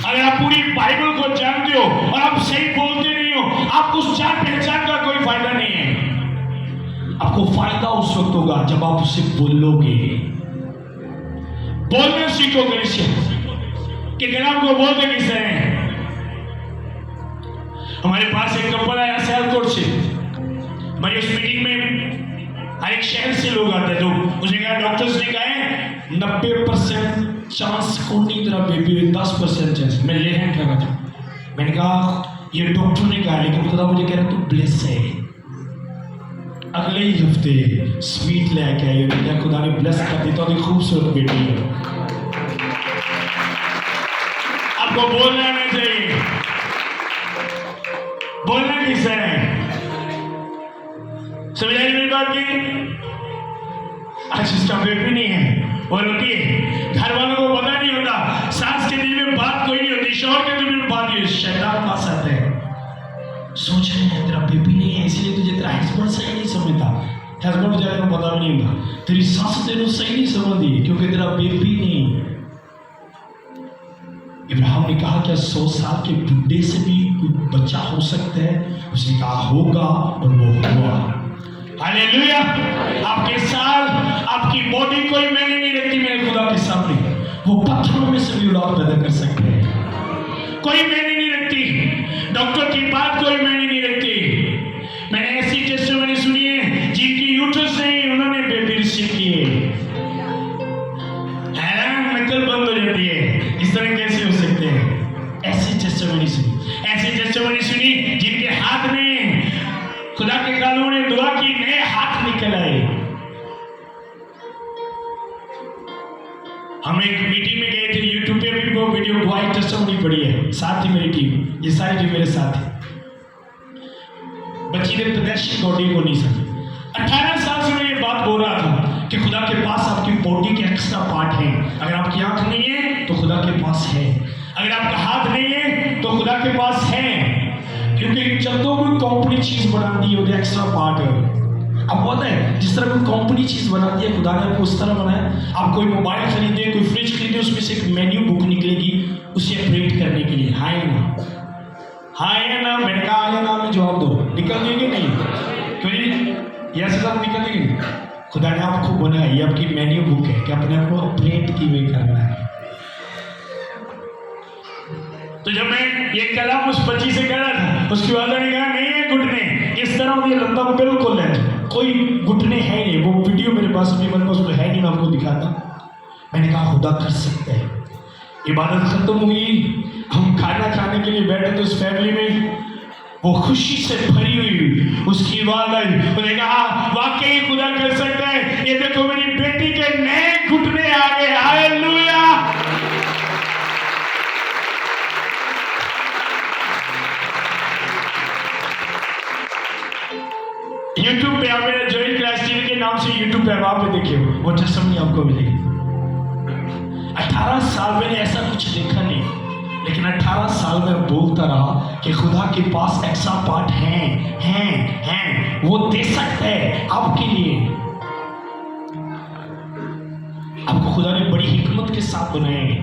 अगर आप पूरी बाइबल को जानते हो और आप सही बोलते नहीं हो, आपको उस जान पहचान का कोई फायदा नहीं है। आपको फायदा उस वक्त होगा जब आप उससे बोलोगे। बोलना सीखो क्रिश्चियन, कि कलाम को बोलते किससे हैं। हमारे पास एक कपल आया सियालकोट से, हमारी उस मीटिंग में हर एक शहर से लोग आते हैं। तो उसने कहा डॉक्टर्स ने कहा है 90% चांस कोई तरह बेबी है, 10% चांस। मैं ले हैंड लगा था, मैंने कहा ये डॉक्टर ने कहा, लेकिन खुदा मुझे कह रहा तू ब्लेस है। अगले ही हफ्ते स्वीट लेके आई, क्या खुदा ने ब्लेस कर दी, तो खूबसूरत बेटी है। आपको बोलना नहीं चाहिए, बोलना किससे है? समझ आई मेरी बात की? आज इसका बेबी नहीं है, वो रोटी है। घर वालों को पता नहीं होता, सास के दिल में बात कोई नहीं होती, शौहर के दिल में बात नहीं, शैतान पास आता है। सोच रहे हैं तेरा बेबी नहीं है, इसलिए तुझे तेरा हस्बैंड सही नहीं समझता। हस्बैंड बेचारे को पता भी नहीं होता, तेरी सास तेरे सही नहीं समझती क्योंकि तेरा बेबी नहीं। इब्राहिम ने कहा क्या 100 साल के बुढ़े से भी कोई बच्चा हो सकता है? उसने कहा होगा, और वो हुआ। हालेलुया। आपके साल, आपकी बॉडी कोई मैंने नहीं रखती मेरे खुदा के सामने। वो पत्थरों में से भी औलाद पैदा कर सकते हैं, कोई मैंने नहीं रखती। डॉक्टर की बात कोई मैंने नहीं रखती। मैंने ऐसी टेस्टिमनी सुनी है जिनकी यूट्रस नहीं, उन्होंने बेबी रिसीव किए। नकल बंद हो जाती है, इस तरह कैसे हो सकते हैं? ऐसी टेस्टिमनी सुनी, ऐसी टेस्टिमनी सुनी जिनके हाथ में खुदा के कानून ने दुआ की, नए हाथ निकल आए। हम एक मीटिंग में गए थे, यूट्यूब पे भी वो वीडियो वाइट टेस्टिमनी पड़ी है, साथ ही मेरी टीम, ये सारी टीम मेरे साथ है। बच्ची ने प्रदर्शन बॉडी को नहीं समझी। 18 साल से मैं ये बात बोल रहा था कि खुदा के पास आपकी बॉडी के एक्स्ट्रा पार्ट हैं। अगर आपकी आंख नहीं है तो खुदा के पास है, अगर आपका हाथ नहीं है तो खुदा के पास है। क्योंकि जब तो कोई कंपनी चीज बनाती है वो एक्स्ट्रा पार्ट है। अब पता है जिस तरह कोई कंपनी चीज बनाती है, खुदा ने आपको उस तरह बनाया। आप कोई मोबाइल खरीदे, कोई फ्रिज खरीदे, उसमें से एक मेन्यू बुक निकलेगी उसे ऑपरेट करने के लिए। हाँ या ना? हाँ या ना? मैंने कहा हाँ या ना में जवाब दो। निकल देंगे नहीं? क्यों यह सब निकल देंगे? खुदा ने आपको बनाया, ये आपकी मेन्यू बुक है कि अपने आप को ऑपरेट की हुई करना है। तो जब मैं ये कलाम उस बच्ची से कह रहा था, उसकी वादा ने कहा नहीं है घुटने इस तरह, ये लंबा बिल्कुल है, कोई घुटने है नहीं। वो वीडियो मेरे पास भी मेरे पास तो है नहीं, मैं आपको दिखाता। मैंने कहा खुदा कर सकते हैं। इबादत खत्म हुई, हम खाना खाने के लिए बैठे तो उस फैमिली में वो खुशी से भरी हुई उसकी आवाज आई। उसने कहा वाकई खुदा कर सकता है, ये देखो मेरी बेटी के नए घुटने आ गए। हालेलुया। यूट्यूब पे आप मेरे जॉइन क्लास टीवी के नाम से यूट्यूब पे वहां पे देखिए, वो टेस्टिमनी आपको मिलेगी। 18 साल मैंने ऐसा कुछ देखा नहीं, लेकिन 18 साल में बोलता रहा कि खुदा के पास एक्स्ट्रा पार्ट हैं, वो दे सकता है आपके लिए। आपको खुदा ने बड़ी हिकमत के साथ बनाया है।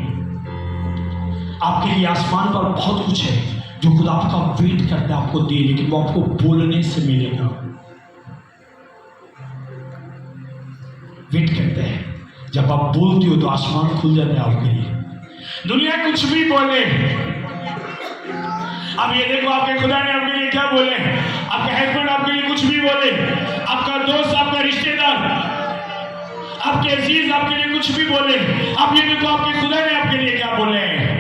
आपके लिए आसमान पर बहुत कुछ है जो खुदा आपका वेट करता है आपको दे, लेकिन वो आपको बोलने से मिलेगा। वेट करता है, जब आप बोलते हो तो आसमान खुल जाता है आपके लिए। दुनिया कुछ भी बोले, अब ये देखो आपके खुदा ने आपके लिए क्या बोले, आपके हस्बैंड आपके लिए कुछ भी बोले, आपका दोस्त, आपका रिश्तेदार, आपके अजीज आपके लिए कुछ भी बोले, आप ये देखो आपके खुदा ने आपके लिए क्या बोले हैं।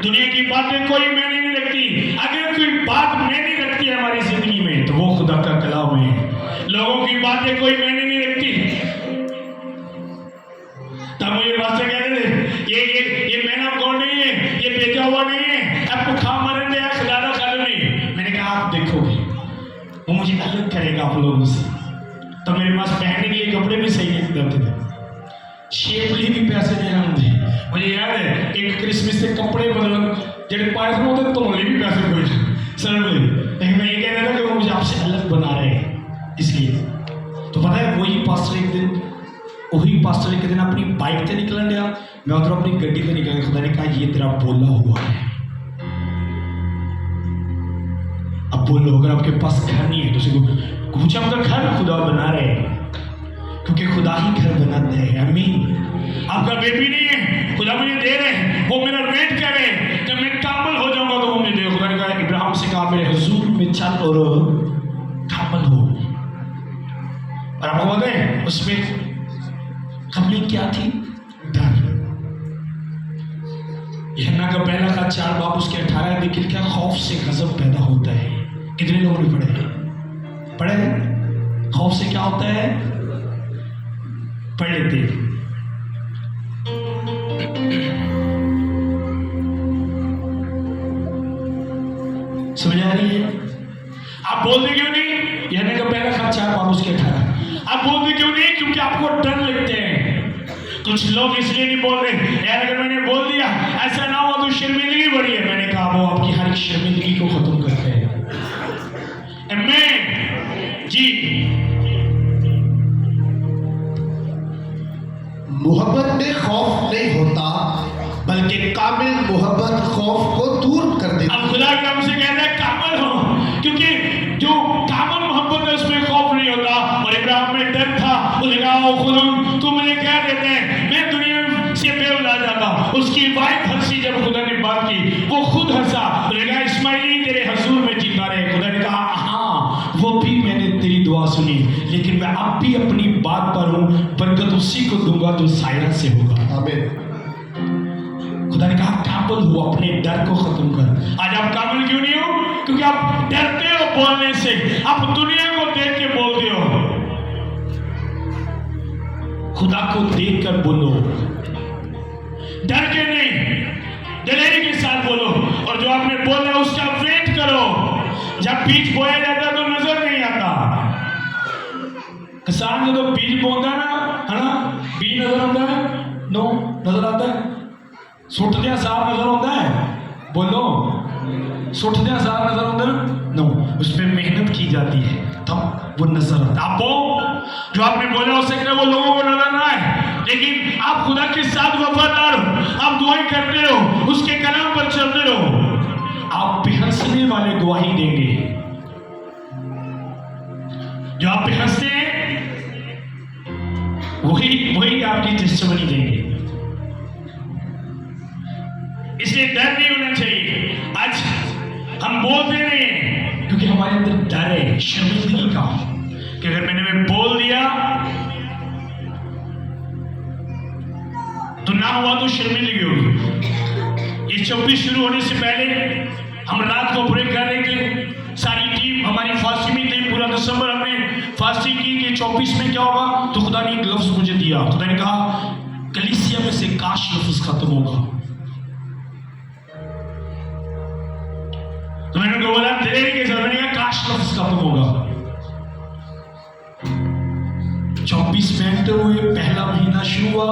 दुनिया की बातें कोई मायने नहीं रखती। अगर कोई बात मायने रखती है हमारी जिंदगी में तो वो खुदा का कलाम है। लोगों की बातें कोई मायने नहीं रखती। तब मुझे बादशाह कहते थे ये मैन ऑफ गॉड नहीं है, ये बेचा हुआ नहीं है, आपको खा मरन दे खुदा ना खा नहीं। मैंने कहा आप देखोगे वो मुझे अलग करेगा आप लोगों से। तो मेरे पास पहनने के लिए कपड़े भी सही नहीं होते थे, शेपली भी पैसे नहीं आते। मुझे याद है एक क्रिसमस से कपड़े मतलब जब पास में होते तो मुझे भी पैसे कोई सर में, लेकिन मैं ये कह रहा था कि वो मुझे आपसे अलग बना रहे हैं इसलिए। तो पता है वही पास्टर एक दिन अपनी बाइक से निकल गया, मैं उधर अपनी गड्डी से निकल गया। खुदा ने कहा ये तेरा बोला हुआ है, अब बोलो। अगर आपके पास घर नहीं है तो उसे कुछ आपका घर खुदा बना रहे हैं, क्योंकि खुदा ही घर बनाते हैं। आमीन। आपका बेबी नहीं है, खुदा मुझे दे रहे हैं, वो मेरा वेट कर रहे हैं, जब मैं कामल हो जाऊंगा तो वो मुझे दे। खुदा ने कहा इब्राहिम से कहा मेरे हुजूर में चल और कामल हो। और आपको पता है उसमें कमी क्या थी? डर। यूहन्ना का पहला का 4 बाब उसके 18 देखिए क्या खौफ से गजब पैदा होता है। कितने लोगों ने पढ़े हैं? खौफ से क्या होता है? पढ़ लेते। समझ आ रही है? आप बोलते क्यों नहीं? यूहन्ना का पहला का 4 बाब उसके 18। आप बोलते क्यों नहीं? क्योंकि आपको डर लगते हैं। कुछ लोग इसलिए नहीं बोल रहे यार अगर मैंने बोल दिया ऐसा ना हो तो शर्मिंदगी बढ़ी है। मैंने कहा वो आपकी हर एक शर्मिंदगी को खत्म करते हैं। आमीन जी। मोहब्बत में खौफ नहीं होता, बल्कि कामिल मोहब्बत खौफ को दूर कर देती। अब खुदा के नाम से कहता है कामिल हो, क्योंकि जो कामिल मोहब्बत है उसमें खौफ नहीं होता। और इब्राहिम में डर था, उसने कहा खुदा तू मुझे क्या देते हैं, मैं दुनिया से बेवला जाता। उसकी वाइफ हंसी, जब खुदा ने बात की वो खुद हंसा, उसने कहा इस्माइली तेरे हजूर में जिंदा रहे। खुदा ने कहा हाँ वो भी मैंने तेरी दुआ सुनी, लेकिन मैं अब भी अपनी बात पर हूँ, बरकत उसी को दूंगा जो सायरा से होगा। आमीन। खुदा ने कहा काबिल हो, अपने डर को खत्म कर। आज आप काबिल क्यों नहीं हो? क्योंकि आप डरते हो बोलने से, आप दुनिया को देख के बोलते हो। खुदा को देख कर बोलो, डर के नहीं, दलेरी के साथ बोलो। और जो आपने बोला उसका वेट करो। जब बीज बोया जाता तो नजर नहीं आता। किसान जो बीज बोता है ना, बीज नजर आता है? नो, नजर आता है? सुटदिया साफ नजर आता है? बोलो, सुटदिया साफ नजर आता है? नो, उसमें मेहनत की जाती है तब वो नजर आता है। आप जो आपने बोला हो सकता है वो लोगों को नजर ना आए, लेकिन आप खुदा के साथ वफादार हो, आप दुआएं करते रहो, उसके कलाम पर चलते रहो, आप पे हंसने वाले गवाही देंगे। जो आप पे हंसते हैं वही आपकी टेस्टिमनी देंगे। इसलिए डर नहीं होना चाहिए। आज हम बोलते नहीं हैं क्योंकि हमारे अंदर डर है शर्मिंदगी का, कि अगर मैंने बोल दिया तो ना हुआ तो शर्मिंदगी होगी। ये 24 शुरू होने से पहले हम रात को प्रे कर रहे थे, सारी टीम हमारी फास्टिंग में थी। पूरा दिसंबर हमने फास्टिंग की कि 24 में क्या होगा। तो खुदा ने एक लफ्ज मुझे दिया। खुदा ने कहा कलीसिया में से काश लफ्ज खत्म होगा। तो मैंने उनको बोला दिलेरी के साथ, मैंने कहा काश लफ्ज खत्म होगा। 24 में हुए, पहला महीना शुरू हुआ,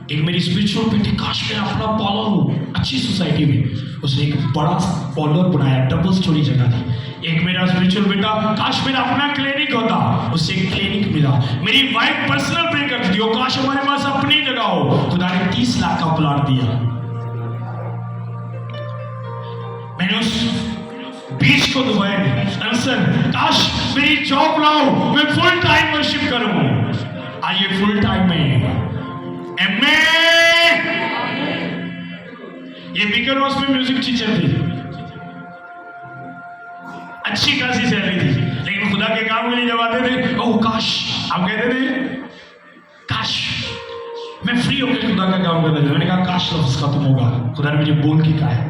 एक मेरी स्पिरिचुअल बेटी काश मैं अपना फॉलोअर हूँ अच्छी सोसाइटी में, उसने एक बड़ा फॉलोअर बनाया, डबल स्टोरी जगह थी। एक मेरा स्पिरिचुअल बेटा काश मेरा अपना क्लिनिक होता, उससे एक क्लिनिक मिला। मेरी वाइफ पर्सनल प्रे करती थी, काश हमारे पास अपनी जगह हो। खुदा ने 30 लाख का प्लॉट दिया। मैंने उस बीच को दुबाया आंसर, काश मेरी जॉब लाओ, मैं फुल टाइम वर्शिप करूं। आज ये फुल टाइम में ये बिकर हाउस में म्यूजिक टीचर थी, अच्छी खासी सैलरी थी, लेकिन खुदा के काम के लिए जब आते थे, ओह काश, आप कहते थे काश मैं फ्री होकर खुदा का काम करता था। मैंने कहा काश लफ्ज खत्म होगा, खुदा ने मुझे बोल के कहा है।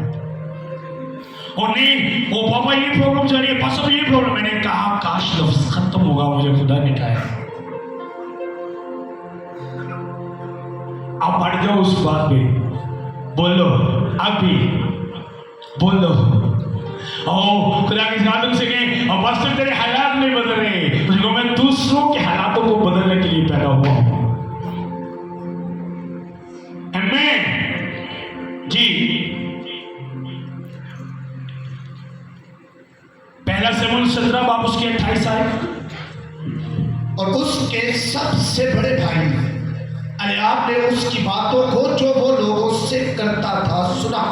और नहीं ओ पापा ये प्रॉब्लम जा रही है, बस अब ये प्रॉब्लम, मैंने कहा काश लफ्ज खत्म होगा, मुझे खुदा ने कहा है। आप बढ़ जाओ उस बात पे, बोलो आप भी बोलो। ओ खुदा के साथ से कहें, और बस तेरे हालात नहीं बदल रहे, उसको मैं दूसरों के हालातों को बदलने के लिए पैदा हुआ हूं। जी पहला शमूएल 17 बाब उसके 28 आए। और उसके सबसे बड़े भाई एलीआब ने उसकी बातों को जो वो लोगों से करता था सुना,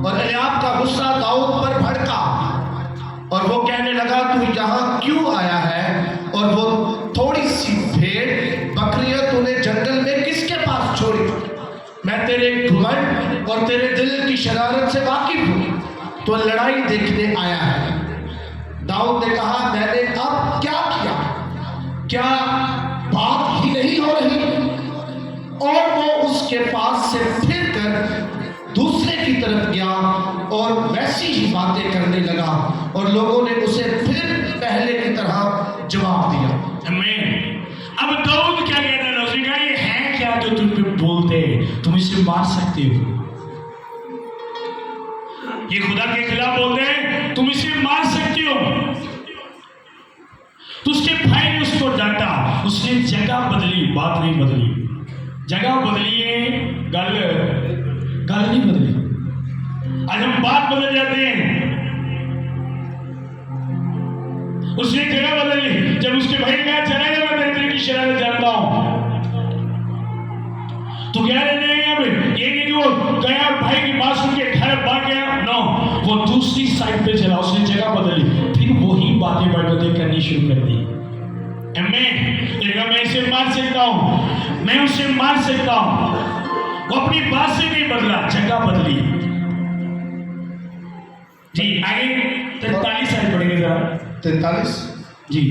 और एलीआब का गुस्सा दाऊद पर भड़का, और वो कहने लगा तू यहाँ क्यों आया है, और वो थोड़ी सी भेड़ बकरियां तूने जंगल में किसके पास छोड़ी? मैं तेरे घमंड और तेरे दिल की शरारत से वाकिफ हूँ, तो लड़ाई देखने आया है। दाऊद ने कहा मैंने अब क्या किया, क्या बात ही नहीं हो रही? और वो उसके पास से फिर कर दूसरे की तरफ गया और वैसी ही बातें करने लगा, और लोगों ने उसे फिर पहले की तरह जवाब दिया। आमीन। अब दाऊद क्या कहता है? उसने कहा ये है क्या जो तुम पे बोलते हैं, तुम इसे मार सकते हो? ये खुदा के खिलाफ बोलते हैं, तुम इसे मार सकते हो। तो उसके भाई ने उसको डांटा, उसने जगह बदली, बात नहीं बदली। जगह बदली है, गल नहीं बदली। आज हम बात बदल जाते हैं। उसने जगह बदल ली। जब उसके भाई ने कहा चला जा, मैं तेरे दिल की शरारत जानता हूं, तो क्या रहने हैं अब? ये नहीं कि वो गया भाई की बात सुन के घर भाग गया, नो, वो दूसरी साइड पे चला, उसने जगह बदली, फिर वही बातें बातें करनी शुरू कर दी। मैं इसे मार सकता हूं, मैं उसे मार सकता हूं। वो अपनी बात से नहीं बदला, जगह बदली। जी आगे 43 साल पढ़ेंगे जरा। 43 जी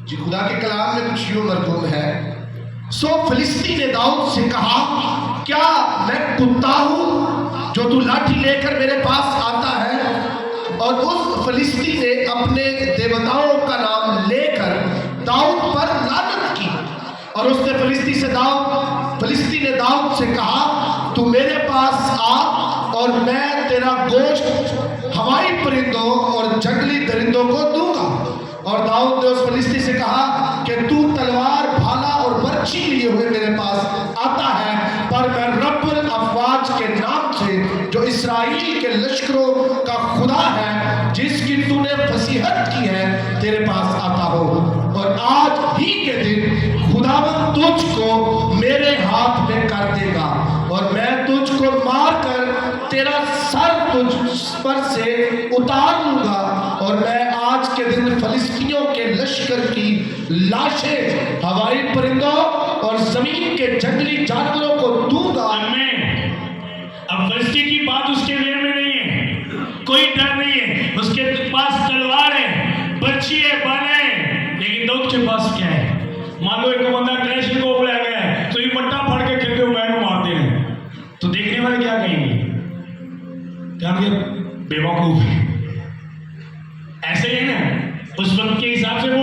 जी खुदा के कलाम में कुछ यूं मरकूम है। सो फिलिस्ती ने दाऊद से कहा, क्या मैं कुत्ता हूं जो तू लाठी लेकर मेरे पास आता है? और उस फिलिस्ती ने अपने देवताओं का नाम लेकर दाऊद पर लानत की, और उसने फिलिस्ती ने दाऊद से कहा, तू मेरे पास आ और मैं तेरा गोश्त हवाई परिंदों और जंगली दरिंदों को दूंगा। और दाऊद ने उस फिलिस्ती से कहा कि तू तलवार, भाला और बर्छी लिए हुए मेरे पास आता है, पर मैं रब्बुल अफ़वाज के नाम से, जो इस्राएल के लश्करों का खुदा है, जिसकी तूने फसीहत की है, तेरे पास आता हो। और आज ही के दिन खुदावंद तुझको मेरे हाथ में कर देगा, और मैं तुझको मार कर तेरा सर तुझ पर से उतार लूंगा, और मैं आज के दिन फिलिस्तीनियों के लश्कर की लाशें हवाई परिंदों और जमीन के जंगली जानवरों को दूंगा। अब फिलिस्ती की बात उसके दिल में नहीं है, कोई डर नहीं है, उसके पास तलवार है, बच्ची है, बाल है, लेकिन दाऊद के पास क्या है? मान लो एक बंदा क्रैश को बुलाया गया है, तो ये पट्टा फाड़ के खिलते हुए बैठ मारते हैं, तो देखने वाले क्या कहेंगे? क्या बेवकूफ है। ऐसे ही है ना, उस वक्त के हिसाब से वो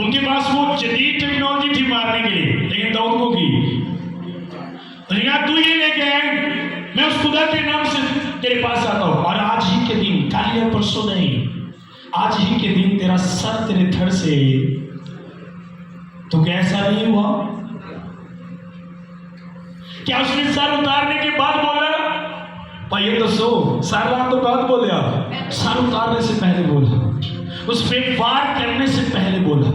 उनके पास वो जदीद टेक्नोलॉजी थी मारने के लिए, लेकिन दाऊद को की तू ये लेके आए, मैं उस खुदा के नाम से तेरे पास आता हूं, और आज ही के दिन, कल या परसों नहीं, आज ही के दिन तेरा सर तेरे धड़ से तो कैसा नहीं हुआ? क्या उसने सर उतारने के बाद बोला? भाई ये तो सर तो बाद बोले, सर उतारने से पहले बोला, उस पे वार करने से पहले बोला।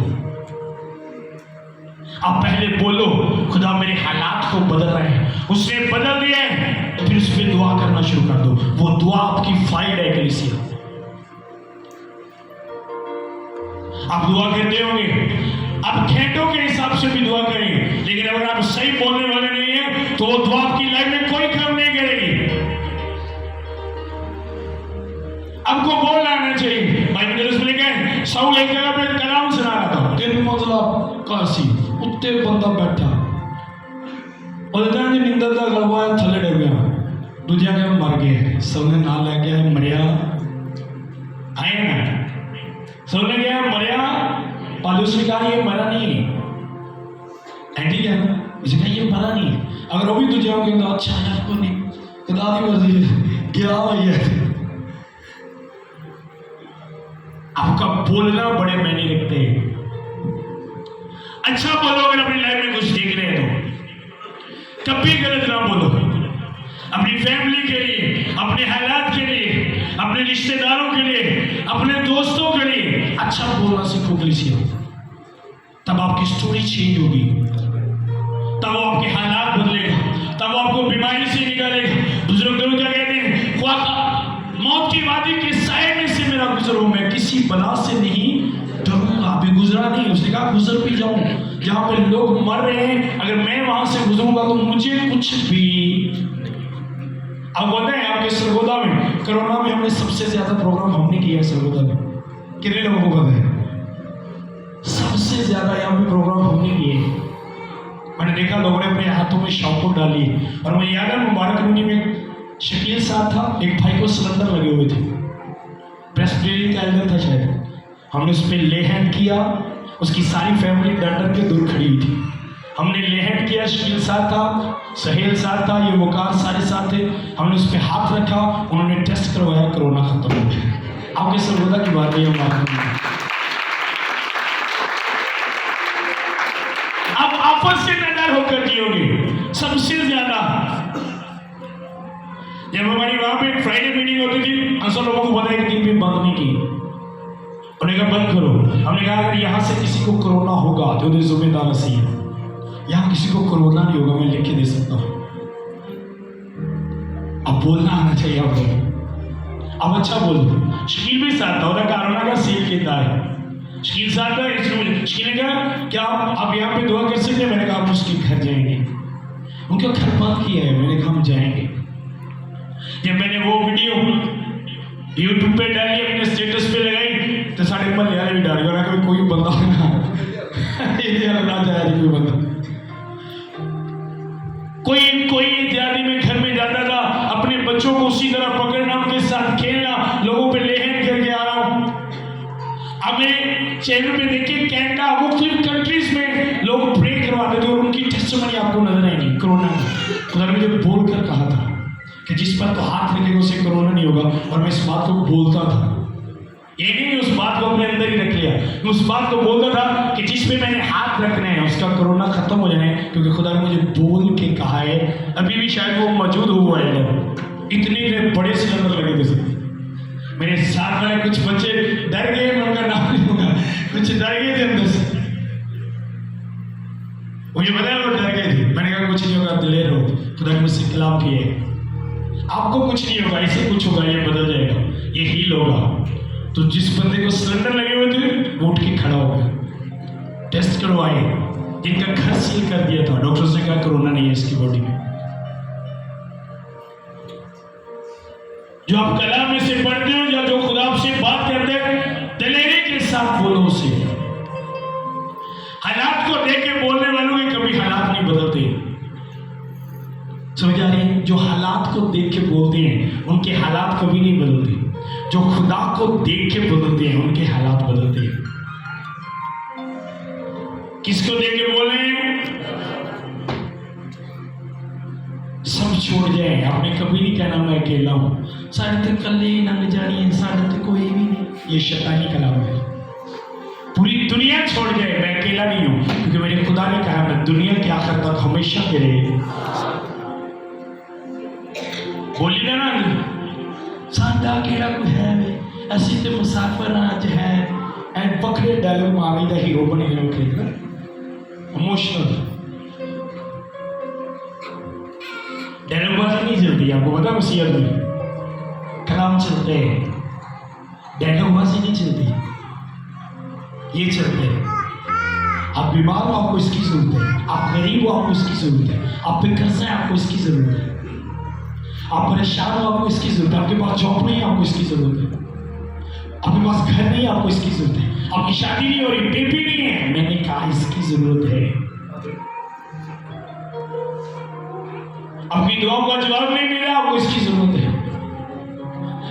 अब पहले बोलो खुदा मेरे हालात को बदल रहे हैं, उसने बदल दिया है, तो फिर उस पर दुआ करना शुरू कर दो। वो दुआ आपकी फाइल है कलीसिया। आप दुआ करते होंगे, आप घंटों के हिसाब से भी दुआ करेंगे, लेकिन अगर आप सही बोलने वाले नहीं है तो वो दुआ आपकी लाइफ में कोई काम नहीं करेगी। आपको बोलना आना चाहिए। भाई मुझे उसमें लिखा साउल एक जगह पे कलाम सुना रहा था, 3 मंजिला काशी उत्ते बंदा बैठा और निंदर का गलवा थले डर गया, दूजा के मर गए, सबने ना ले गया मरिया है ना, सबने गया मरिया, पालूस ने कहा ये मरा नहीं है, ठीक है ना, उसे कहा ये मरा नहीं है। अगर वो भी तुझे होंगे तो अच्छा यार को नहीं खुदा की मर्जी है क्या भैया। आपका बोलना बड़े मायने रखते हैं। अच्छा बोलो, अगर अपनी लाइफ में कुछ देख रहे हैं तो कभी गलत ना बोलो। अपनी फैमिली के लिए, अपने हालात के लिए, अपने रिश्तेदारों के लिए, अपने दोस्तों के लिए अच्छा बोलना सीखो कलीसिया। तब आपकी स्टोरी चेंज होगी, तब वो आपके हालात बदलेगा, तब वो आपको बीमारी से निकालेगा। बुजुर्ग लोग क्या कहते हैं, मौत की वादी के साए में से मेरा गुजरूं, मैं किसी बला से नहीं डरूंगा। अभी गुजरा नहीं, उसने कहा गुजर भी जाऊं, जहां पे लोग मर रहे हैं, अगर मैं वहां से गुजरूंगा तो मुझे कुछ भी। अब बोलते हैं आपके सरगोदा में कोरोना में हमने सबसे ज्यादा प्रोग्राम हमने किया है सरगोदा में। कितने लोगों को पता है? सबसे ज्यादा यहाँ पे प्रोग्राम हमने किए। मैंने देखा लोगों ने अपने हाथों में शॉपकोट डाली, और मैं याद है मुबारक रूनी में शकील साहब था, एक भाई को सिलेंडर लगे हुए थे, प्रेस्बिटेरियन का एल्डर था शायद, हमने उस पर ले हैंड किया, उसकी सारी फैमिली डर डर के दूर खड़ी हुई थी। हमने ले हैंड किया, शकील साहब था, सहेल साहब था, ये वकार सारे साथ थे, हमने उस पर हाथ रखा, उन्होंने टेस्ट करवाया, कोरोना खत्म हो गया। आपके सरगोदा की बात नहीं है। अब आपस से नजर होकर की होगी सबसे ज्यादा। जब हमारी वहां पे फ्राइडे मीटिंग होती थी, असल लोगों को पता है कि दिन भी बंद नहीं की, उन्हें कहा बंद करो। हमने कहा अगर यहाँ से किसी को कोरोना होगा तो जिम्मेदार सी है, यहाँ किसी को कोरोना नहीं होगा, मैं लिख के दे सकता हूँ। अब बोलना आना चाहिए आपको, अब अच्छा बोल। शकील भी साथ था, कोरोना का सील कहता है, शकील साथ था, शकील ने कहा क्या आप यहाँ पे दुआ कर सकते हैं? मैंने कहा आप उसके घर जाएंगे, उनका घर बंद किया है। मैंने कहा हम जाएंगे। जब मैंने वो वीडियो YouTube पे डाली, अपने स्टेटस पे लगाई, तो साढ़े महल्ले वाले भी डाल गए, कोई बंदा ना कोई बंदा, कोई इत्यादि में घर में जाता था, अपने बच्चों को उसी तरह पकड़ना, उनके साथ खेलना, लोगों पे लेहन करके आ रहा हूँ। अब मेरे चैनल पे देखिए कैनेडा, मुख्तलिफ कंट्रीज में लोग प्रे करवाते थे और उनकी टेस्टिमनी आपको नजर आएगी कोरोना में। खुदा ने मुझे बोल कर कहा था कि जिस पर तो हाथ रखेगा उसे कोरोना नहीं होगा, और मैं इस बात को बोलता था। ये नहीं उस बात को अपने अंदर ही रख लिया, मैं उस बात को बोलता था कि जिस पे मैंने हाथ रखना है उसका कोरोना खत्म हो जाना है, क्योंकि खुदा ने मुझे बोल के कहा है। अभी भी शायद वो मौजूद हुआ है, इतने बड़े सिलेंडर लगे थे। मेरे साथ वाले कुछ बच्चे डर गए, मैं उनका नाम नहीं लूंगा, कुछ डर गए थे अंदर से, मुझे पता है वो डर गए थे। मैंने कहा कुछ नहीं होगा, दिलेर हो, खुदा ने मुझसे खिलाफ किए, आपको कुछ नहीं होगा, ऐसे कुछ होगा, ये बदल जाएगा, ये हील होगा। तो जिस बंदे को सिलेंडर लगे हुए थे वो उठ के खड़ा हो गया, टेस्ट करवाए, जिनका घर सील कर दिया था, डॉक्टर ने कहा कोरोना नहीं है इसकी बॉडी में। जो आप कलाम में से पढ़ते हो या जो खुदा आपसे बात करते हैं, दिलेरी के साथ बोलो उसे। हालात को देख के बोलने वालों के कभी हालात नहीं बदलते, समझ आ रही है? जो हालात को देख के बोलते हैं उनके हालात कभी नहीं बदलते, जो खुदा को देख के बदलते हैं उनके हालात बदलते हैं। किसको देख के बोल रहे हैं? सब छोड़ जाए, आपने कभी नहीं कहना मैं अकेला हूं, साढ़े तक कल ही ना जानी है, साढ़े तक कोई भी नहीं, ये शैतानी कलाम है। पूरी दुनिया छोड़ जाए मैं अकेला नहीं हूं, क्योंकि मेरे खुदा ने कहा मैं दुनिया के आखिर तक हमेशा तेरे। बोली ना साडा केड़ा कोई है वे असी ते मुसाफिर आज है एंड पकड़े डायलॉग मारी दा हीरो बने हुए थे ना इमोशनल डायलॉग बाजी नहीं चलती। आपको पता मुसीबत में कलाम चलते हैं, डायलॉग बाजी नहीं चलती, ये चलते हैं। आप बीमार हो आपको इसकी जरूरत है, आप गरीब हो आपको इसकी जरूरत है, आप बेकर्स हैं आपको इसकी जरूरत है, आप परेशान हो आपको इसकी जरूरत है, आपके पास जॉब नहीं है आपको इसकी जरूरत है, आपके पास घर नहीं है आपको इसकी जरूरत है, आपकी शादी नहीं हो रही, बेबी नहीं है, मैंने कहा इसकी जरूरत है। आपकी दुआओं का जवाब नहीं मिला आपको इसकी जरूरत है।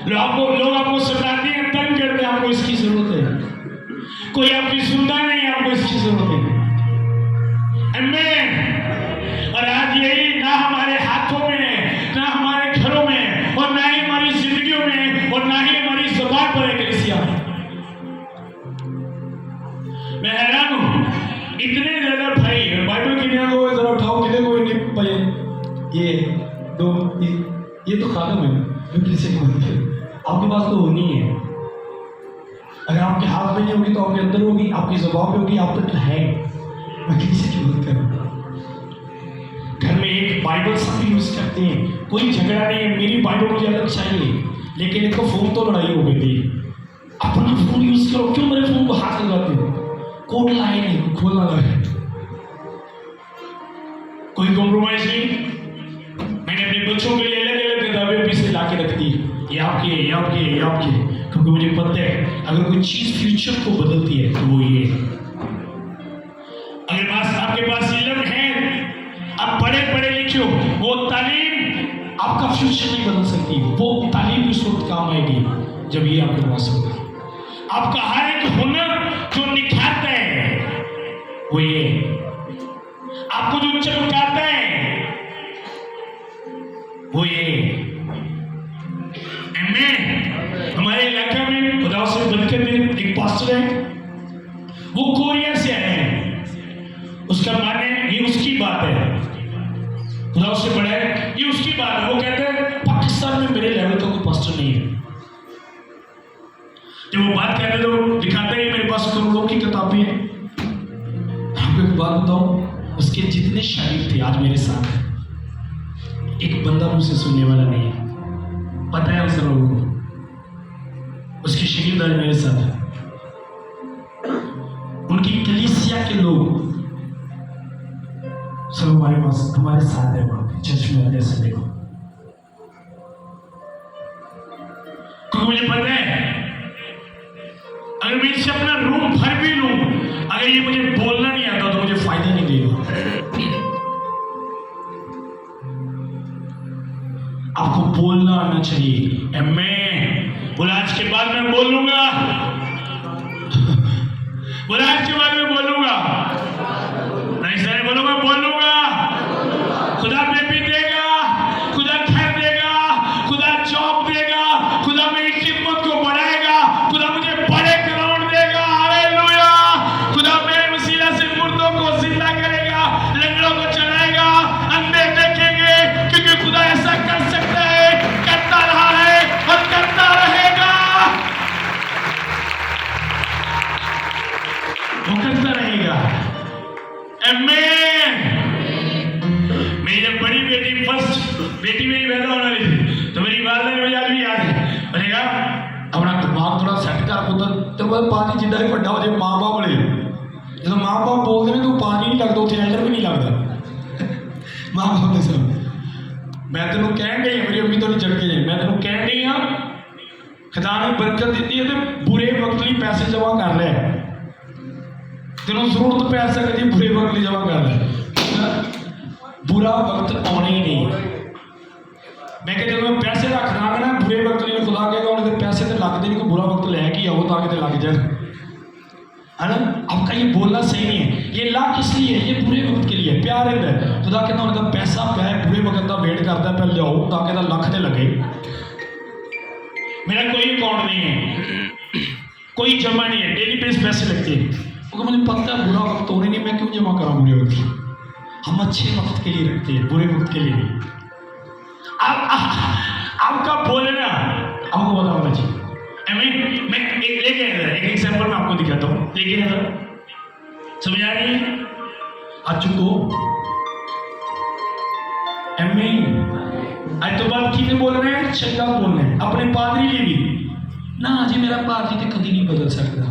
लोग आपको सताते हैं, तंग करते हैं, आपको इसकी जरूरत है। कोई आपकी सुनता नहीं, आपको इसकी जरूरत है। आमीन। और आज यही ना हमारे हाथों में, ना हमारे घरों में, और ना ही हमारी जिंदगियों में, और ना ही हमारी ज़बान पर है कलीसिया। मैं हैरान हूं इतने ज्यादा भाई बाइबल की दुनिया को जरा उठाओ, कितने कोई नहीं भाई ये दो ये तो खादम है जो किसी को आपके पास तो होनी है। अगर आपके हाथ में नहीं होगी तो आपके अंदर होगी, आपकी ज़बान में होगी, आप तो है। मैं किसी की बात करूँ घर में एक बाइबल सब यूज करते हैं, कोई झगड़ा नहीं है, मेरी बाइबल मुझे अलग चाहिए, लेकिन एक तो फोन तो लड़ाई हो गई थी। अपना फोन यूज करो, क्यों मेरे फोन को हाथ लगाते हो? कोड लाए नहीं, खोलना लगा, कोई कॉम्प्रोमाइज नहीं। मैंने अपने बच्चों के लिए अलग अलग किताबें भी से ला के रख दी, ये आपकी है, ये आपकी है, ये आपकी है, क्योंकि मुझे पता है अगर कोई चीज फ्यूचर को बदलती है तो वो ये है। अगर आपके पास इल्म है, आप पढ़े लिखे हो, वो तालीम आपका फ्यूचर नहीं बदल सकती। वो तालीम उस वक्त काम आएगी जब ये आपके पास होगा। आपका हर एक हुनर जो निखारता है वो ये, आपको जो चमकाता है वो ये। हमारे इलाके में खुदा से बनकर में एक पास्टर है, वो कोरिया से आए हैं। उसका माने ये उसकी बात है, खुदा उससे बड़ा है, ये उसकी बात है। वो कहते हैं पाकिस्तान में मेरे लेवल का कोई पास्टर नहीं है। जब वो बात कहते तो दिखाते हैं मेरे पास करोड़ों की किताबें हैं। आपको एक बात बताऊं, उसके जितने शागिर्द थे आज मेरे साथ, एक बंदा मुझसे सुनने वाला नहीं है। पता है उस लोगों को, उसकी शागिर्द आज मेरे साथ है। उनकी कलीसिया के लोग सब हमारे पास हमारे साथ है, वहां पे चर्च में जैसे देखो, क्योंकि मुझे पता है अगर मैं इससे अपना रूम भर भी लूं, अगर ये मुझे बोलना नहीं आता तो मुझे फायदा नहीं देगा। आपको बोलना आना चाहिए। मैं बोला आज के बाद मैं बोलूंगा, बोला आज के बाद मैं बोलूंगा, नहीं सर बोलो मैं बोलूंगा। खुदा बेबी देगा, खुदा घर देगा, खुदा जॉब देगा, खुदा मेरी खिदमत को बढ़ाएगा, खुदा मुझे बड़े ग्राउंड देगा। हालेलुया। खुदा मेरे वसीला से मुर्दों को जिंदा करेगा, लंगड़ों को चलाएगा, अंधे देखेंगे, क्योंकि खुदा ऐसा कर सकता है, करता रहा है और करता रहेगा। वो करता रहेगा। मेरी जब बड़ी बेटी फर्स्ट बेटी मेरी पैदा होने वाली थी तो मेरी वालदा ने मुझे आज भी याद है, मैंने कहा अपना दिमाग थोड़ा सेट कर पुत्र, तो मैं पानी जिंदा ही ਵੱਡਾ ਹੋ ਜਾਏ मां बाप वाले ਜਦੋਂ मां बाप बोलते हैं तो पानी नहीं लगता, ਉੱਥੇ ਐਂਟਰ भी नहीं लगता। मां बाप ਦੇ साथ मैं तेनों ਕਹਿਣ ਡਈ मेरी अम्मी तो नहीं चढ़ के जाए, मैं तेनों ਕਹਿਣ ਡਈ हाँ खुदा ने बरकत दी है तो बुरे वक्त लिए पैसे जमा कर ले, तेनों जरूरत पै सकती है, बुरे वक्त लिए जमा कर ले, बुरा वक्त आने ही नहीं। मैं कहते जो मैं पैसे रख रहा ना बुरे वक्त लिए, खुदा कहेगा उन्हें पैसे तो लगते नहीं, कोई बुरा वक्त लैके आओ ताकि लग जाए, है ना। आपका ये बोलना सही नहीं है। ये ला किस लिए है? ये बुरे वक्त के लिए प्यार है। खुदा कहता उनका पैसा पै बुरे वक्त का वेट करता है, पहले लियाओ ताकि लख तो लगे। मेरा कोई अकाउंट नहीं है, कोई जमा नहीं है, डेली बेस पैसे लगते हैं, क्योंकि मुझे पता है बुरा वक्त होने नहीं, मैं क्यों जमा कराऊं बुरे वक्त। हम अच्छे वक्त के लिए रखते हैं, बुरे वक्त के लिए नहीं। आपका बोलना आपको बताऊंगा जी। मैं एक एग्जाम्पल मैं आपको दिखाता हूँ, लेकिन समझ आ रही है? आज चुको आज तो बात की बोल रहे हैं, शैतान बोल रहे हैं अपने पादरी लिए भी ना जी, मेरा पादरी तो कभी नहीं बदल सकता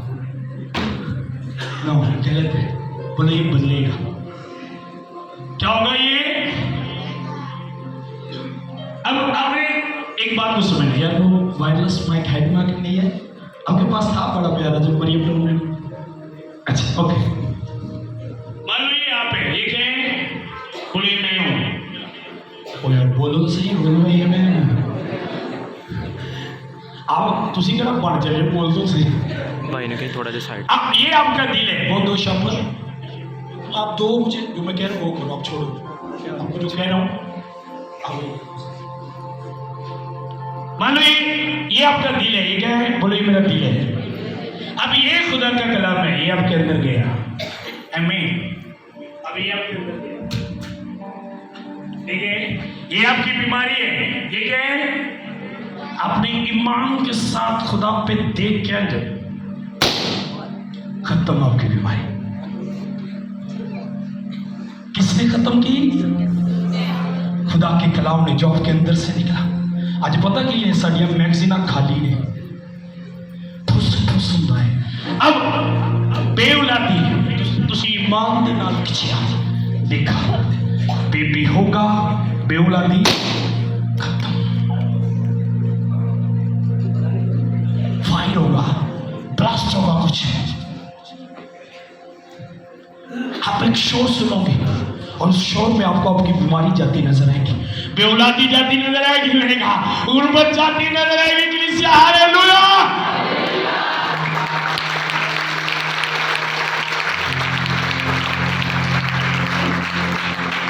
ना, गलत है। बोले ये बदलेगा, क्या होगा ये? अब आपने एक बात को समझ यार, वो वायरलेस माइक हेड मार्केट नहीं है आपके पास, था बड़ा प्यारा जो मरियम ने। अच्छा ओके, मान लो ये आप है, ये क्या है? बोले मैं हूँ। ओ यार बोलो तो सही, बोलो ये मैं हूँ। आप तुसी करा बन चले, बोल तो सही भाई ने कहीं थोड़ा सा साइड। अब ये आपका दिल है, वो दो शब्द आप दो, मुझे जो मैं कह रहा हूँ वो करो, आप छोड़ो आपको जो कह रहा हूँ। मान लो ये आपका दिल है, ये क्या है? बोलो ये मेरा दिल है। अब ये खुदा का कलाम है, ये आपके अंदर गया, आमीन। अब ये आपके अंदर गया, ठीक है? ये आपकी बीमारी है, ये क्या है? अपने ईमान के साथ खुदा पे देख क्या जब खत्म आपकी बीमारी। किसने खत्म की? खुदा के कलाम ने जो आपके अंदर से निकला। आज पता कि ये साड़ियां मैगजीना खाली ने ठुस ਹੁੰਦਾ है। अब बेऔलादी तुसी ईमान दे नाल खिंचिया देखा, बेबी होगा, बेऔलादी खत्म, फायर होगा, ब्लास्ट होगा कुछ। आप एक शोर सुनोगे और उस शोर में आपको आपकी बीमारी जाती नजर आएगी, बेऔलादी जाती नजर आएगी, मैंने कहा गुर्बत जाती नजर आएगी। कलीसिया हालेलुया।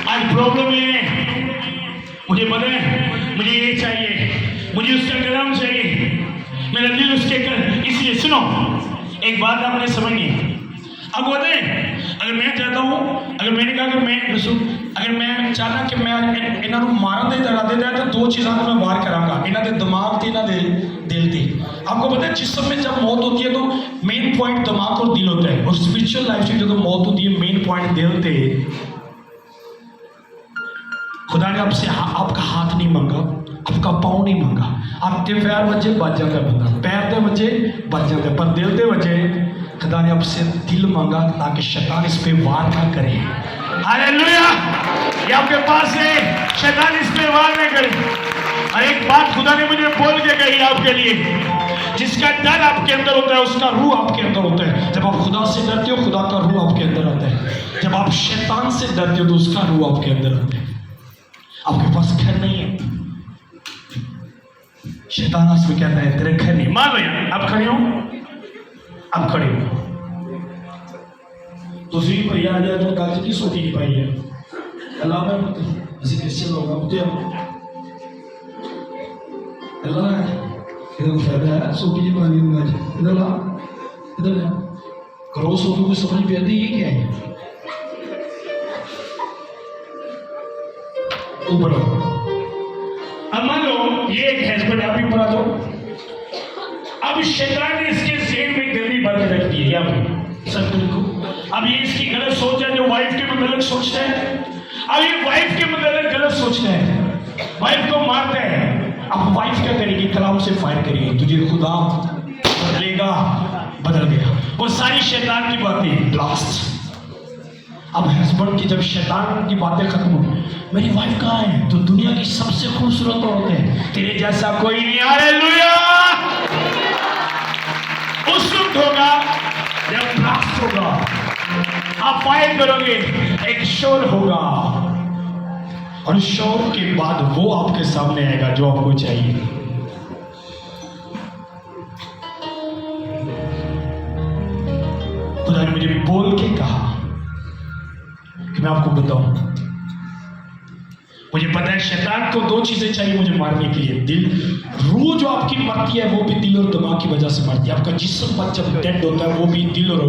आज प्रॉब्लम ये है, मुझे पता है, मुझे ये चाहिए, मुझे उसका कलाम चाहिए, मेरा दिल उसके कर। इसलिए सुनो एक बात आपने समझनी है। अब बोलते अगर मैं चाहता हूँ, अगर मैंने कहा कि मैं अगर मैं चाहता कि मैं इन्हों मारन के इरादे है तो दो चीज़ों को मैं वार करांगा, इन्हों के दिमाग से, इन्हों के दिल से। आपको पता है जिसम में जब मौत होती है तो मेन पॉइंट दिमाग और दिल होता है, और स्पिरिचुअल लाइफ में जब मौत होती है मेन पॉइंट दिल से। खुदा ने आपसे आपका हाथ नहीं मांगा, आपका पाँव नहीं मांगा, आपके पैर बचे बच जाता बंदा, पैर के बचे बच जाते, पर दिल के बचे खुदा ने आपसे दिल मांगा ताकि शैतान इस पे वार ना करे। हालेलुया। ये आपके पास है, शैतान इस पे वार ना करे। और एक बात खुदा ने मुझे बोल के कही आपके लिए, जिसका डर आपके अंदर होता है उसका रूह आपके अंदर होता है। जब आप खुदा से डरते हो खुदा का रूह आपके अंदर आता है, जब आप शैतान से डरते हो तो उसका रूह आपके अंदर आता है। आपके पास घर नहीं है, शैतान उसमें कहता है तेरे घर नहीं। मान लो यार आप खड़े हो, अब खड़े हो तो सी भैया आ जाए तो गल की सोटी नहीं पाई है। अल्लाह में ਅਸੀਂ क्रिश्चियन लोग होते हैं, अल्लाह इधर फायदा है सोटी जी पानी में आज इधर ला, इधर ला करो सोटू को समझ पे आती ये क्या है। ऊपर अब मान लो ये एक हस्बैंड आप भी बना दो। अब शैतान ने इसके जेब में गंदी बातें रख दी है यहाँ पे सब को। अब ये इसकी गलत सोच है, जो वाइफ के मतलब सोचता है। अब ये वाइफ के मतलब गलत सोचता है, वाइफ को मारता है। अब वाइफ क्या करेगी? कलाम से फायर करेगी, तुझे खुदा बदलेगा, बदल गया। वो सारी शैतान की बातें ब्लास्ट। अब हस्बैंड की जब शैतान की बातें खत्म हो, मेरी वाइफ कहाँ है? तो दुनिया की सबसे खूबसूरत औरत है, तेरे जैसा कोई नहीं। हालेलुया। उस वक्त होगा जब ब्लास्ट होगा, आप फायर करोगे, एक शोर होगा, और शोर के बाद वो आपके सामने आएगा जो आपको चाहिए। खुदा ने मुझे बोल के कहा कि मैं आपको बताऊं, मुझे पता है शैतान को दो चीजें चाहिए मुझे मारने के लिए। दिल, रूह जो आपकी मरती है वो भी दिल और दिमाग की वजह से मरती है। आपका जिस्म जब डेड होता है वो भी दिल और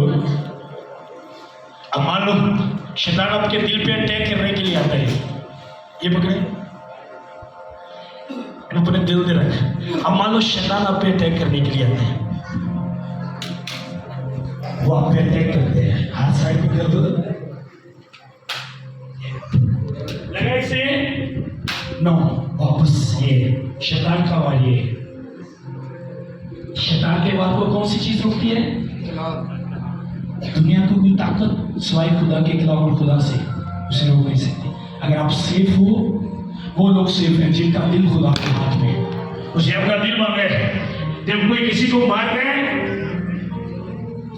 अब मान लो शैतान आपके दिल पे अटैक करने के लिए आता है, ये पकड़े अपने दिल में रख। अब मान लो शैतान आप पे अटैक करने के लिए आता है, वो आप पे अटैक करते हैं, हाथ साइड में कर दो, लगा से नो वापस। ये शैतान का आवाज, ये शैतान के बाद को कौन सी चीज रोकती है? दुनिया को कोई ताकत सिवाय खुदा के खिलाफ और खुदा से उसे रोक नहीं सकती। अगर आप सेफ हो, वो लोग सेफ हैं जिनका दिल खुदा के हाथ में है। उसे अपना दिल मांगे, जब कोई किसी को मार दे,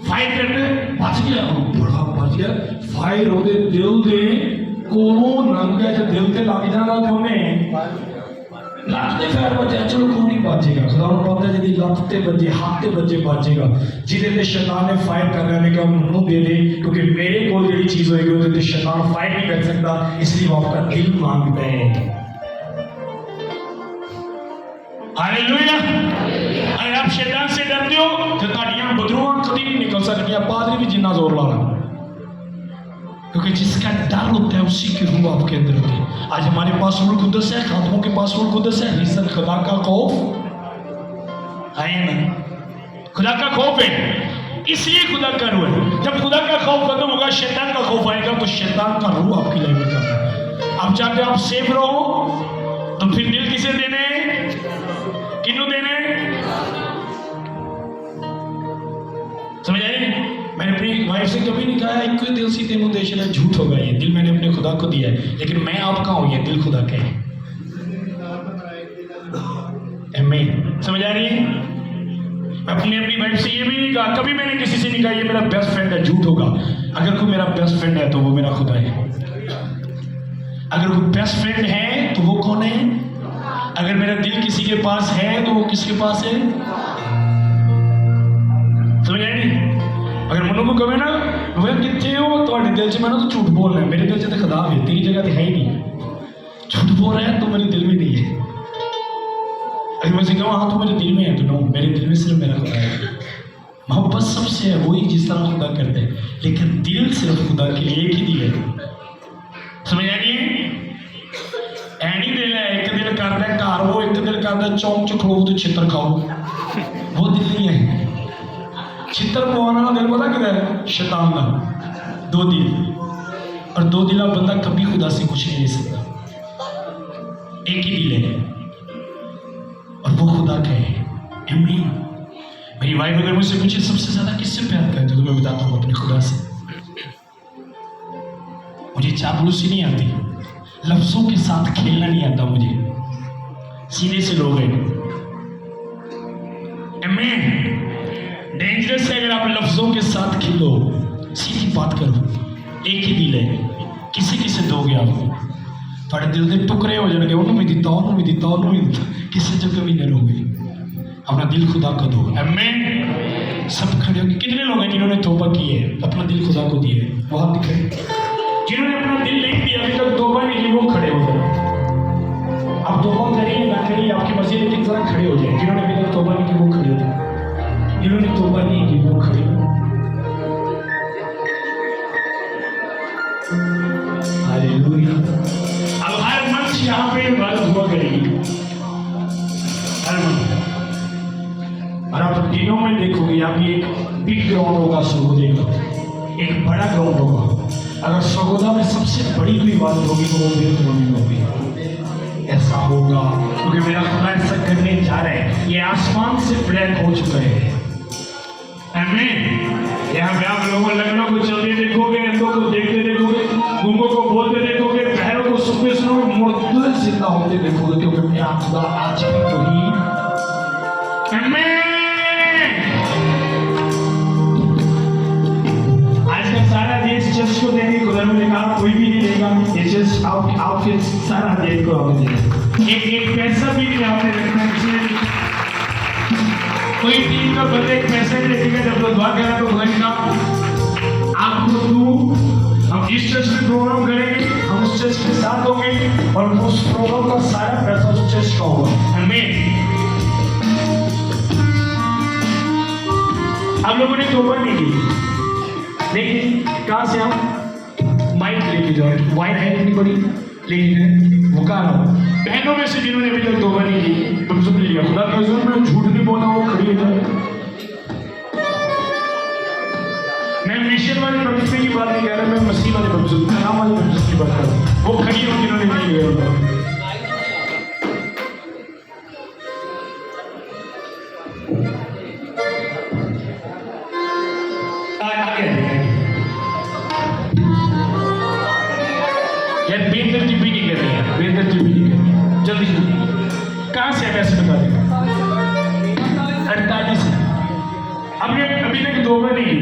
फाइट करने बच गया, बड़ा बच गया, फायर होते दिल दे कोनो नंगा जो दिल ते लग जाना तो हमें लाते फायर बचे, चलो कोई नहीं बचेगा। खुदा को पता है यदि लाते बजे हाथ ते बजे बचेगा, जिदे ते शैतान ने फायर करने में क्या उन्होंने दे दे, क्योंकि मेरे को जेडी चीज होएगी उदे ते शैतान फायर नहीं कर सकता, इसलिए वो आपका दिल मांगता है। हालेलुया। अगर आप शैतान से डरते हो तो ताड़ियां बदरूहां कभी नहीं निकल सकती, पादरी भी जिन्ना जोर ला रहा, क्योंकि जिसका डर होता है उसी की रूह आपके अंदर होती है। आज हमारे पास रूह कुदस है, खातमों के पास रूह कुदस है, रीज़न खुदा का खौफ है ना, खुदा का खौफ है, इसलिए खुदा का रूह है। जब खुदा का खौफ खत्म होगा, शैतान का खौफ आएगा, तो शैतान का रूह आपकी लाइफ में करना है। आप चाहते हो आप सेफ रहो, तो फिर दिल किसे देने, किन्नू देने, समझ आए? मैंने अपनी वाइफ से कभी नहीं कहा एक कोई दिल सी तेमु देश है, झूठ होगा ये, दिल मैंने अपने खुदा को दिया है, लेकिन मैं आपका हूं, ये दिल खुदा का है। आमीन। समझ आ रही है? मैं अपनी वाइफ से ये भी नहीं कहा, कभी मैंने किसी से नहीं कहा ये मेरा बेस्ट फ्रेंड है, झूठ होगा। अगर कोई मेरा बेस्ट फ्रेंड है तो वो मेरा खुदा है। अगर कोई बेस्ट फ्रेंड है तो वो कौन है? अगर मेरा दिल किसी के पास है तो वो किसके पास है? समझ आए नहीं? अगर मनु को कहे ना वह कितने हो तुम्हारे दिल से, मैंने तो झूठ बोल रहा है, मेरे दिल से तो खुदा है, तेरी जगह तो है ही नहीं, झूठ बोल रहा है तो मेरे दिल में नहीं है। अगर मैं कहूँ हाँ तो मेरे दिल में है, तो नो, मेरे दिल में सिर्फ मेरा खुदा है। मोहब्बत सबसे है वही जिस तरह खुदा करते हैं, लेकिन दिल सिर्फ खुदा के लिए एक ही दिल है। समझ आ रही है? ऐनी दिल है, एक दिल करता है घर वो, एक दिल करता है चौंक च खड़ो तो छित्र खाओ, वो दिल नहीं है। छित्र पवाने वाला दिल पता किधर है? शैतान का। दो दिल, और दो दिला बंदा कभी खुदा से कुछ नहीं ले सकता, एक ही दिल है और वो खुदा का है। आमीन। मेरी वाइफ अगर मुझसे पूछे सबसे ज्यादा किससे प्यार करते हो, तो मैं बताता हूँ अपने खुदा से। मुझे चापलूसी नहीं आती, लफ्जों के साथ खेलना नहीं आता मुझे, सीधे से लोग हैं। आमीन। डेंजरस है अगर आप लफ्जों के साथ खेलो, सीधी बात करो, एक ही दिल है, किसी किसे दोगे आप, थोड़े दिल के टुकड़े हो जाएंगे, उन्होंने भी दिता, उन्होंने भी दिता, उन्होंने भी दिता, किसी जगह भी नहीं रहोगे। अपना दिल खुदा को दो। आमीन। सब खड़े होंगे। कितने लोग हैं जिन्होंने तौबा की है, अपना दिल खुदा को दिए? बहुत दिखे। जिन्होंने अपना दिल नहीं दिया, अभी तक तौबा नहीं की, वो खड़े हो जाए। आप तौबा करिए ना करिए, आपकी मस्जिद की तरह खड़े हो जाए। जिन्होंने अभी तक तौबा नहीं की वो खड़े हो जाए, जिन्होंने तौबा नहीं की वो खड़े हो। हालेलुया। अब हर मंच यहाँ पे इबादत हुआ करेगी, हर मंच। और आप दिनों में देखोगे यहाँ भी एक बिग ग्राउंड होगा सगोदे का, एक बड़ा ग्राउंड होगा। अगर सगोदा में सबसे बड़ी कोई बात होगी तो वो दिल ग्राउंड होगी। ऐसा होगा क्योंकि मेरा खुदा ऐसा करने जा रहा है। ये आसमान से ब्लैक हो चुका है। आमीन। यहाँ पे आप लोगों लग्नों को चलते देखोगे, अंधों को देखते देखोगे, गूंगों को बोलते देखोगे, बहरों को सुनते सुनोगे, मुर्दे जिंदा होते देखोगे, क्योंकि मेरा खुदा आज भी वही। आमीन। आज का सारा देश चर्च को देंगे, खुदा ने कहा कोई भी नहीं देगा, ये चर्च आपके सारा देश को आपने देगा। एक पैसा भी नहीं आपने रखना, इसलिए कोई टीम का बंदे एक पैसा नहीं देखेगा। जब लोग दुआ करा तो खुदा ने कहा आपको तू, हम इस चर्च में प्रोग्राम करेंगे, हम उस चर्च के साथ होंगे और उस प्रोग्राम का सारा पैसा उस चर्च का होगा। आमीन। आप लोगों ने तौबा नहीं की, लेकिन कहां से हम माइक लेके जाओ, वाइन है इतनी बड़ी लेकिन है वो कहाँ रहा बहनों में से जिन्होंने अभी तक तौबा नहीं की, तुम सुन लिया खुदा के हुजूर में झूठ नहीं बोला, वो खड़ी हो जाए। मैं मिशन वाले बपतिस्मे की बात नहीं कह रहा, मैं मसीह वाले बपतिस्मे, कलाम वाले बपतिस्मे की बात कर रहा हूँ। वो खड़ी हो जिन्होंने नहीं लिया। यार बेतरतीबी नहीं कर रही है, बेतरतीबी नहीं कर रही है। जल्दी जल्दी कहाँ से है वैसे बता दें। 48 अभी तक तौबा नहीं की,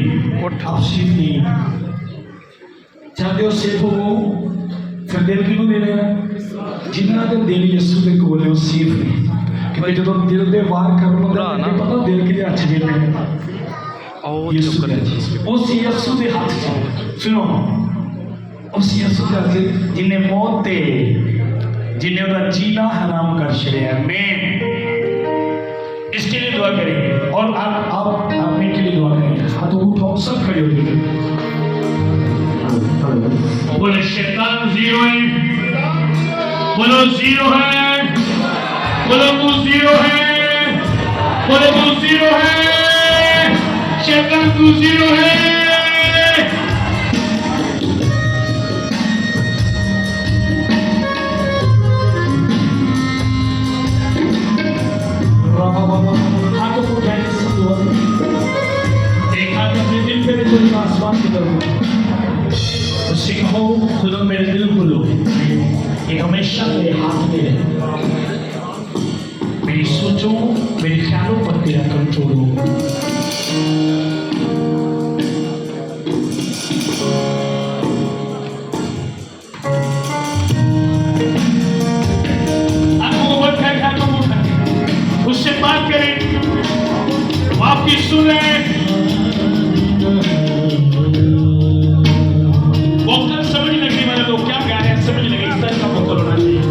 अब सिर्फ नहीं चाहते हो सिर्फ वो फिर दिल क्यों दे रहे हैं जिन्ना तो दिल यीशु दे कोल है, सिर्फ नहीं कि जो दिल दे वार करना तो पता दिल के लिए अच्छे भी नहीं उस यीशु दे हाथ से सुनो, उस यीशु के हाथ से जिन्हें मौत दे, जिन्हें उनका जीना हराम कर छड़िया। मैं इसके लिए दुआ करेंगे और आप अपने के लिए दुआ करेंगे। हाथ उठाओ, सब खड़े हो जाइए। बोलो शैतान जीरो है, बोलो जीरो है, बोलो तू जीरो है, बोलो तू जीरो है, शैतान तू जीरो है। आसमान की तरफ उससे कहो खुदा मेरे दिल खोलो, ये हमेशा मेरे हाथ में है, मेरी सोचों मेरे ख्यालों पर तेरा कंट्रोल हो। उससे बात करें, वो आपकी सुने, वोकल समझ लगे वाले लोग क्या गा रहे हैं, समझ लगे इस तरह का वोकल होना चाहिए।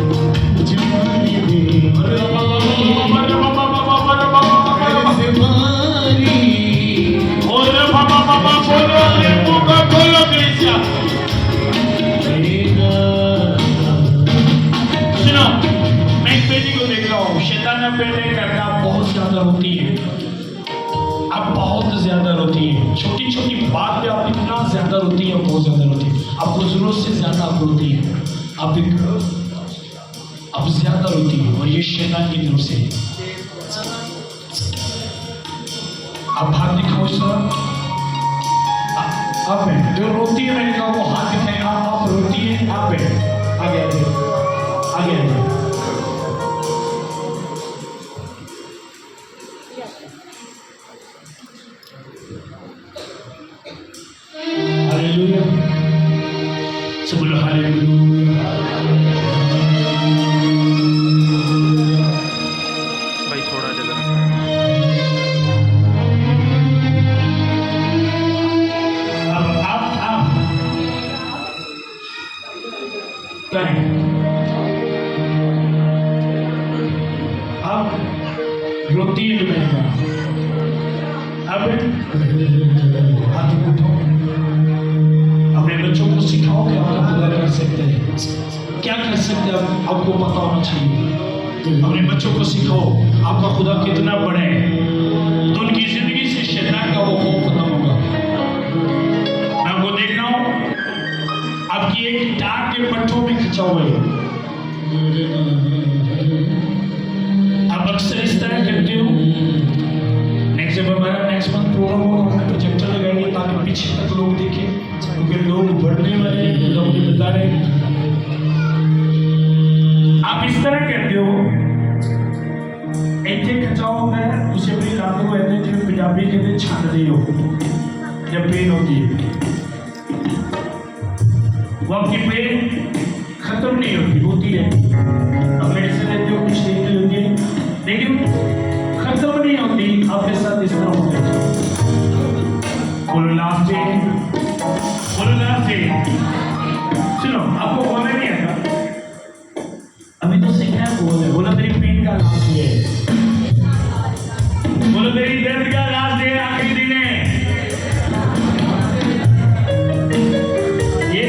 सुनो, मैं एक बेटी को देख रहा हूँ, शैतान बेटे करना बहुत ज्यादा होती है, अब बहुत ज्यादा रोती है, छोटी छोटी बात पे आप इतना ज्यादा रोती है, बहुत ज्यादा रोती है, आपको जरूरत से ज्यादा आप रोती है, आप ज्यादा रोती है और ये शैतान की तरफ से। आप हाथ दिखाओ इस तरह, आप है जो रोती है, मैंने कहा वो हाथ दिखाए, आप रोती है, आप है आगे आगे आगे आगे। हालेलुया, सब बोलो हालेलुया। भाई थोड़ा जगह आप क्या है? आप रोती है तो मैंने कहा अब हाथ उठाओ, अपने बच्चों को सिखाओ कि आप खुदा कर सकते हैं, क्या कर सकते हैं आपको पता होना चाहिए। अपने बच्चों को सिखाओ आपका खुदा कितना बड़ा है, तो उनकी जिंदगी से शैतान का वो खौफ खत्म होगा। मैं आपको देख रहा हूँ आपकी एक डाक के पट्टों में खिंचा हुआ है, आप अक्सर इस तरह करते हो। नेक्स्ट मंथ प्रोग्राम होगा, प्रोजेक्टर लगाएंगे ताकि पीछे तक लोग देखें, क्योंकि लोग बढ़ने वाले लोग बता रहे हैं। आप इस तरह करते हो, ऐसे खचाओ होता है, उसे अपनी रातों को ऐसे जो पंजाबी कहते छान रही हो जब पेन होती है, वो आपकी पेन खत्म नहीं होती है। अब मेडिसिन लेते हो कुछ देर के लिए, लेकिन खत्म नहीं होती। आपके साथ इस तरह होता है, बोलो लास्ट डे, बोलो लास्ट डे। सुनो, आपको बोलना नहीं आता, अभी तो सीखना है। बोला मेरी पेन का लास्ट डे है, बोलो मेरी दर्द का लास्ट डे, आखिरी दिन है। ये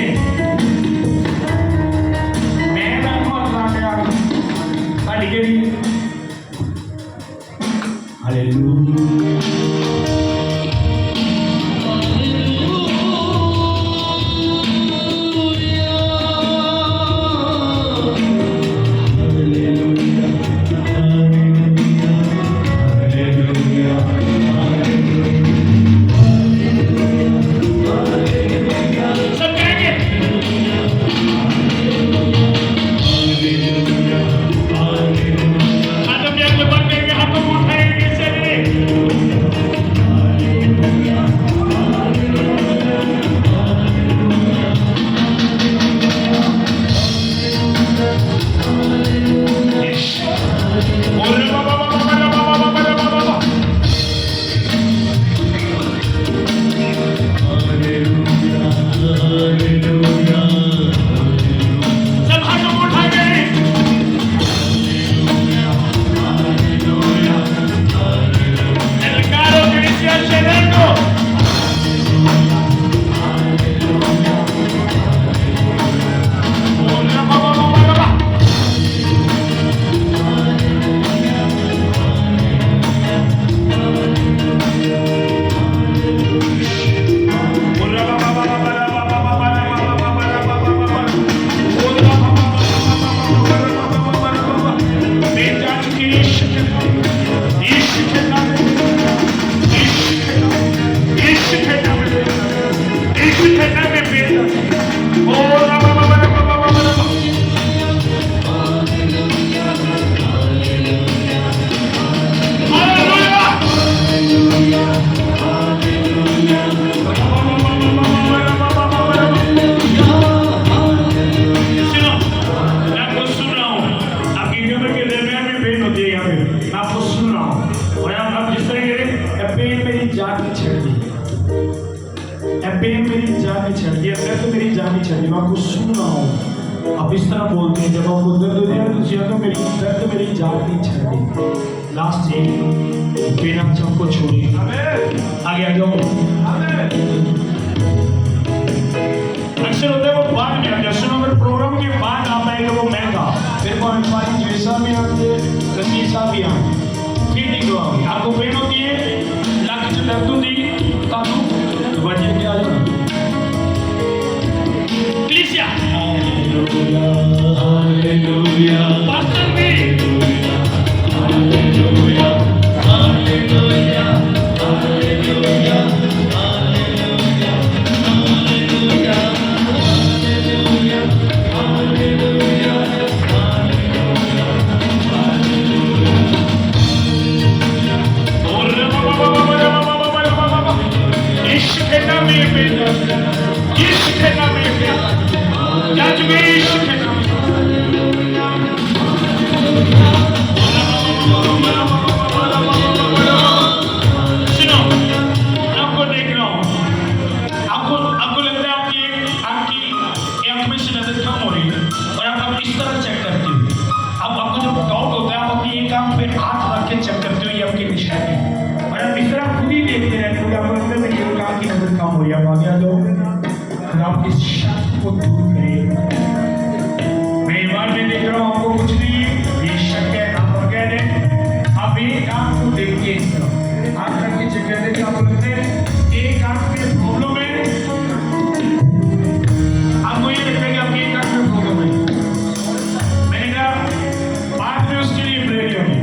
पेन मेरी जान नहीं छड़ गया, दर्द मेरी जान नहीं छड़ी, मैं आपको सुन रहा हूँ। आप इस तरह बोलते हैं, जब आपको दर्द होती है तो तो मेरी दर्द मेरी जान नहीं छड़ी। लास्ट एक पेन आप सबको छोड़िए, आगे आ जाओ। अक्सर होता है वो बाद में आ जाए, सुनो अगर प्रोग्राम के बाद आता है तो वो महंगा, फिर वो हमारी जैसा भी आते रसीसा भी आते, फिर नहीं दो आपको पेन होती है, लाख जो दर्द होती कानू बजे के आ जाओ। क्लिसिया हालेलुया हालेलुया पास्टर भी hallelujah hallelujah hallelujah hallelujah hallelujah hallelujah hallelujah इश्क के नाम में बेटा, इश्क के नाम में बेटा, जज में इश्क के नाम में। सुनो, आपको देख रहा हूँ, आपको लगता है आपकी आंख में से नजर कम हो रही है और आप इस तरह चेक करते हो। अब आपको जब डाउट होता है, आप अपनी एक आंख पे हाथ रख के चेक करते हो, ये आपकी निशानी है। और आप इस तरह खुद ही देखते रहते हो, आपको लगता है मेरी एक आंख की नजर कम हो रही है। आप आगे आ जाओ, आप इस शक को दूर करिए। मैं ईमान में देख रहा हूँ, आपको कुछ नहीं है, ये शक है, आप ऑर्गेनिक। आप एक आंख को देखिए, इस तरह आंख रख के चेक करते हैं, आपको लगता है एक आंख में प्रॉब्लम है, आपको ये लगता है कि आपकी एक आंख में प्रॉब्लम है। मैंने कहा बाद में उसके लिए प्रे करें।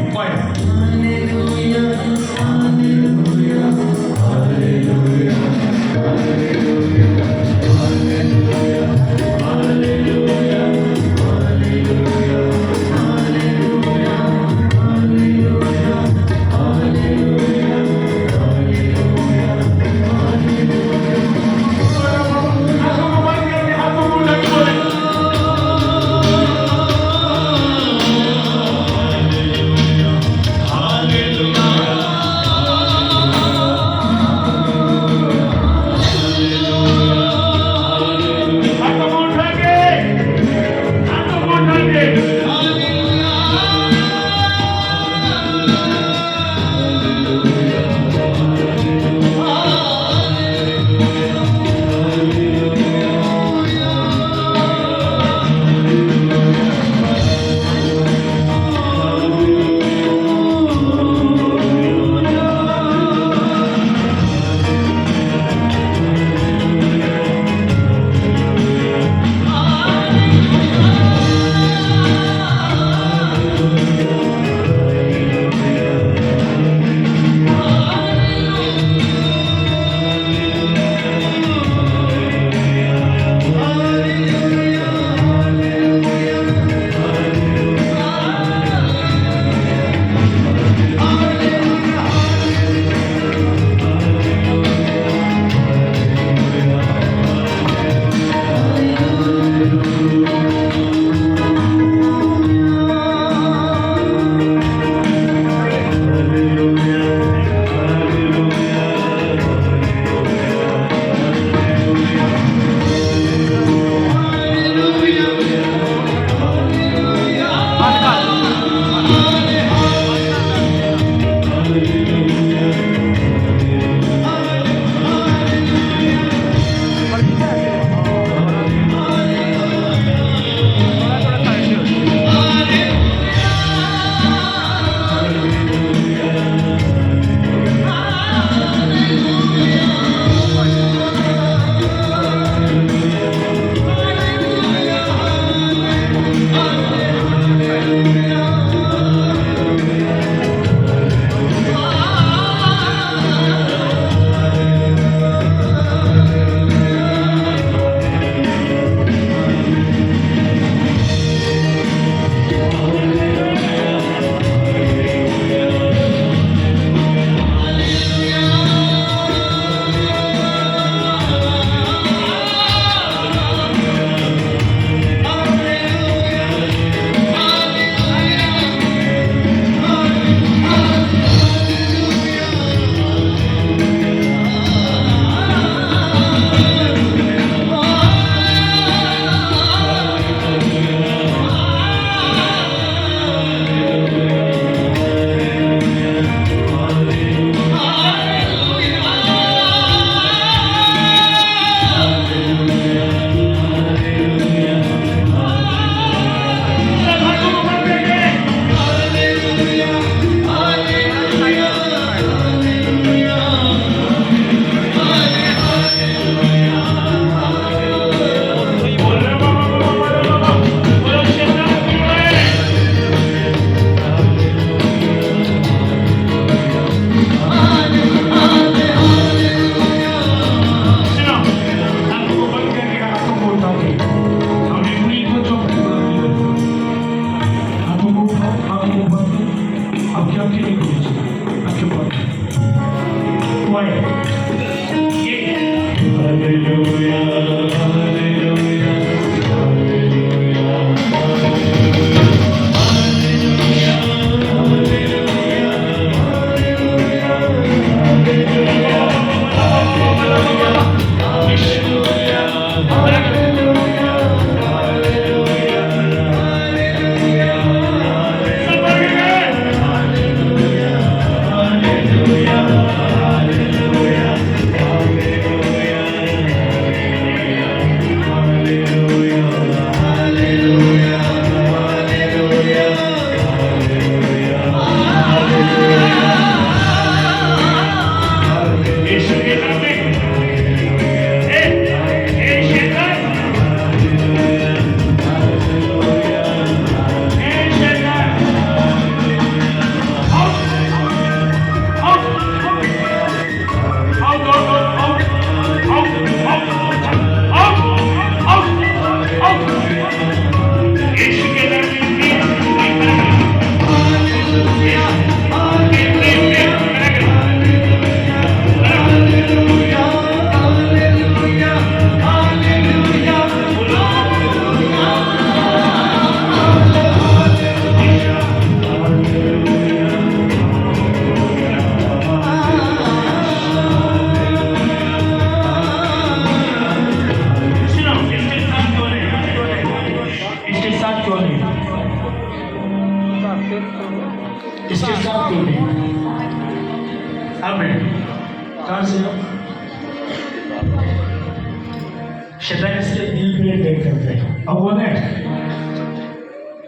शैतान इसके दिल पे अटैक करता है। अब वो ना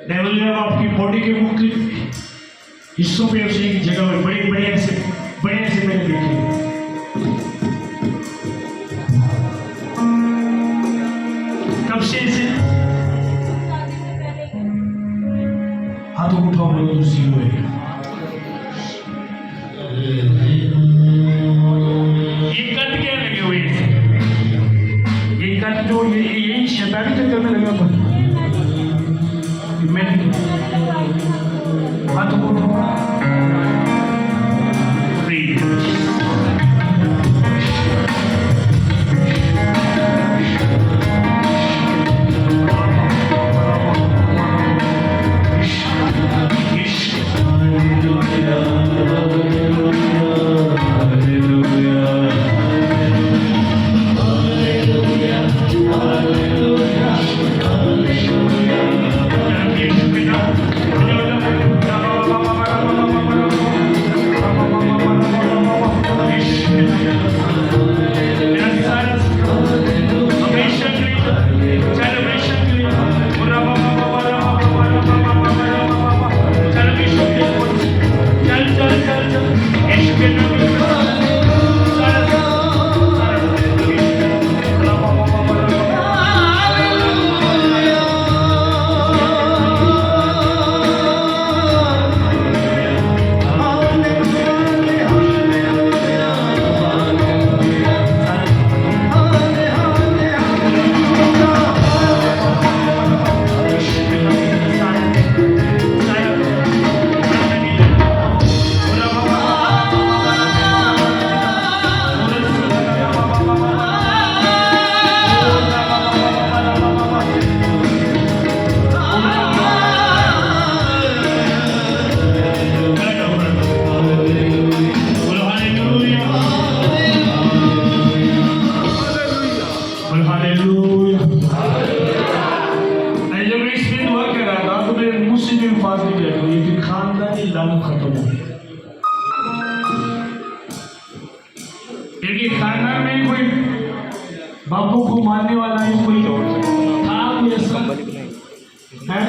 डेविल ने आपकी बॉडी के मुख्तलिफ हिस्सों पे उसे एक जगह में बड़े से मैंने देखे। कब से इसे हाथों उठाओ मेरे को दूसरी हुए ये कट क्या लगे हुए ये कट जो ये शैतानी चक्कर में लगा हुआ मैं हाथों को उठाओ खानदान में कोई बापू को मारने वाला है कोई था कोई ऐसा है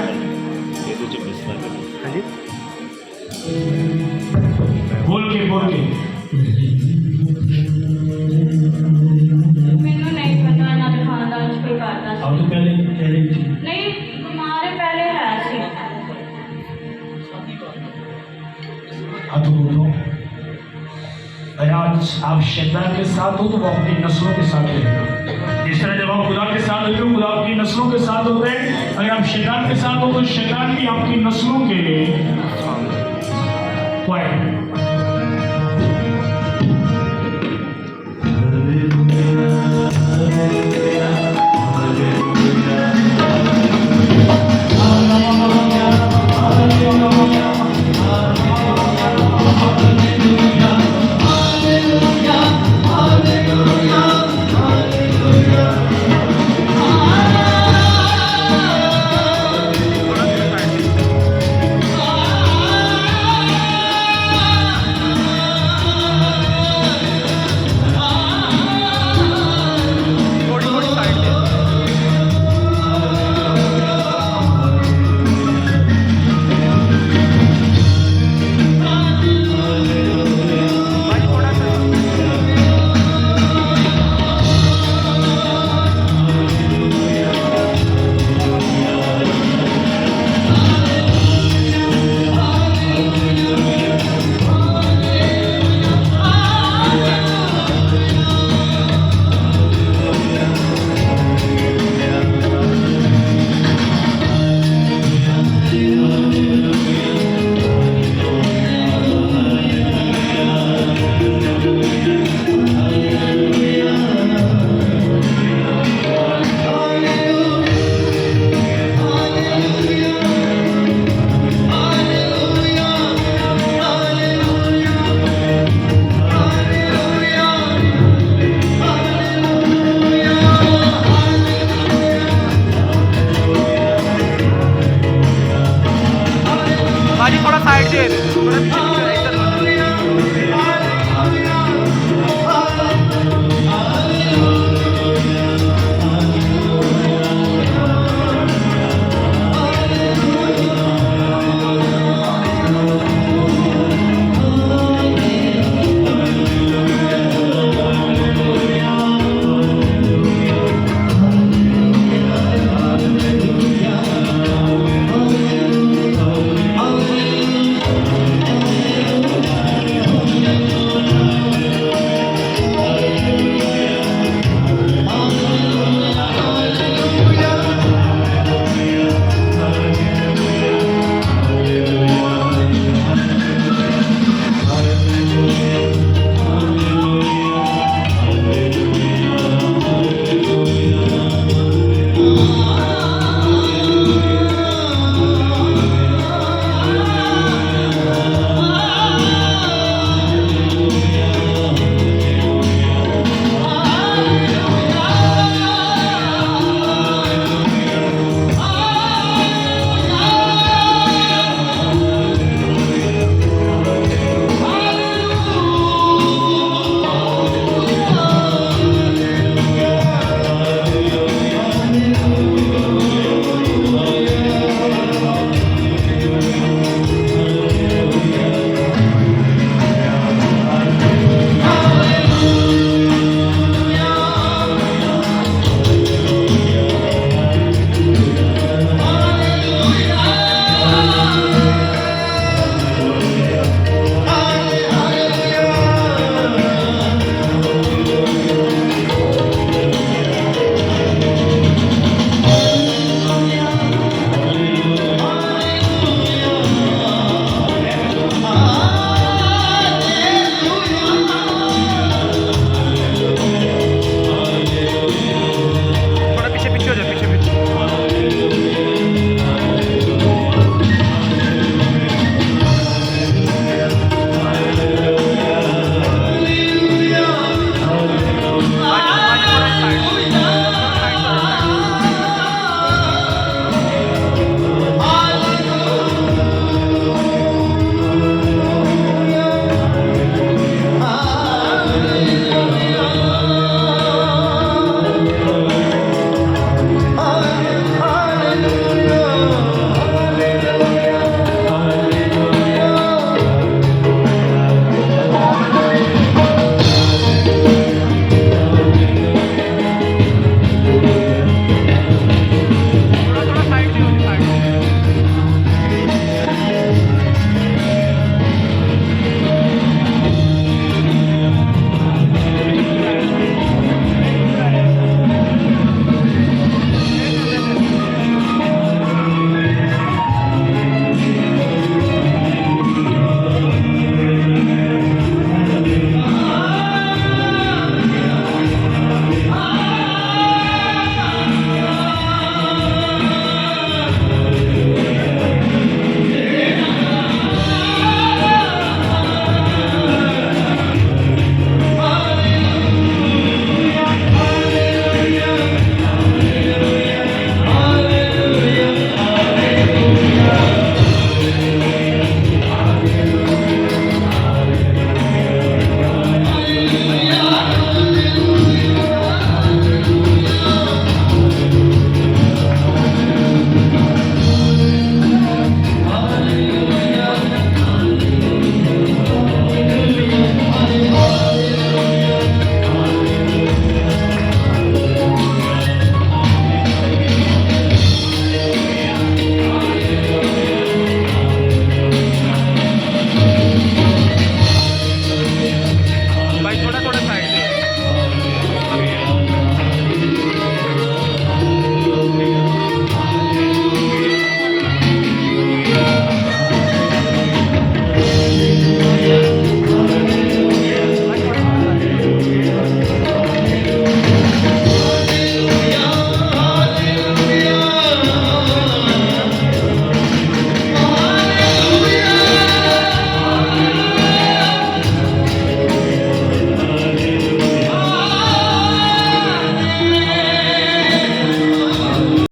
बोल के मैंने नहीं पता ना खानदान से कोई करता अब तो पहले थी नहीं हमारे पहले है ऐसे हाथों को उठाओ। अगर आज आप शैतान के साथ हो तो वो अपनी नस्लों के साथ रहेगा। जिस तरह जब आप खुदा के साथ होते हो खुदा आपकी नस्लों के साथ होते हैं। अगर आप शैतान के साथ हो तो शैतान भी आपकी नस्लों के लिए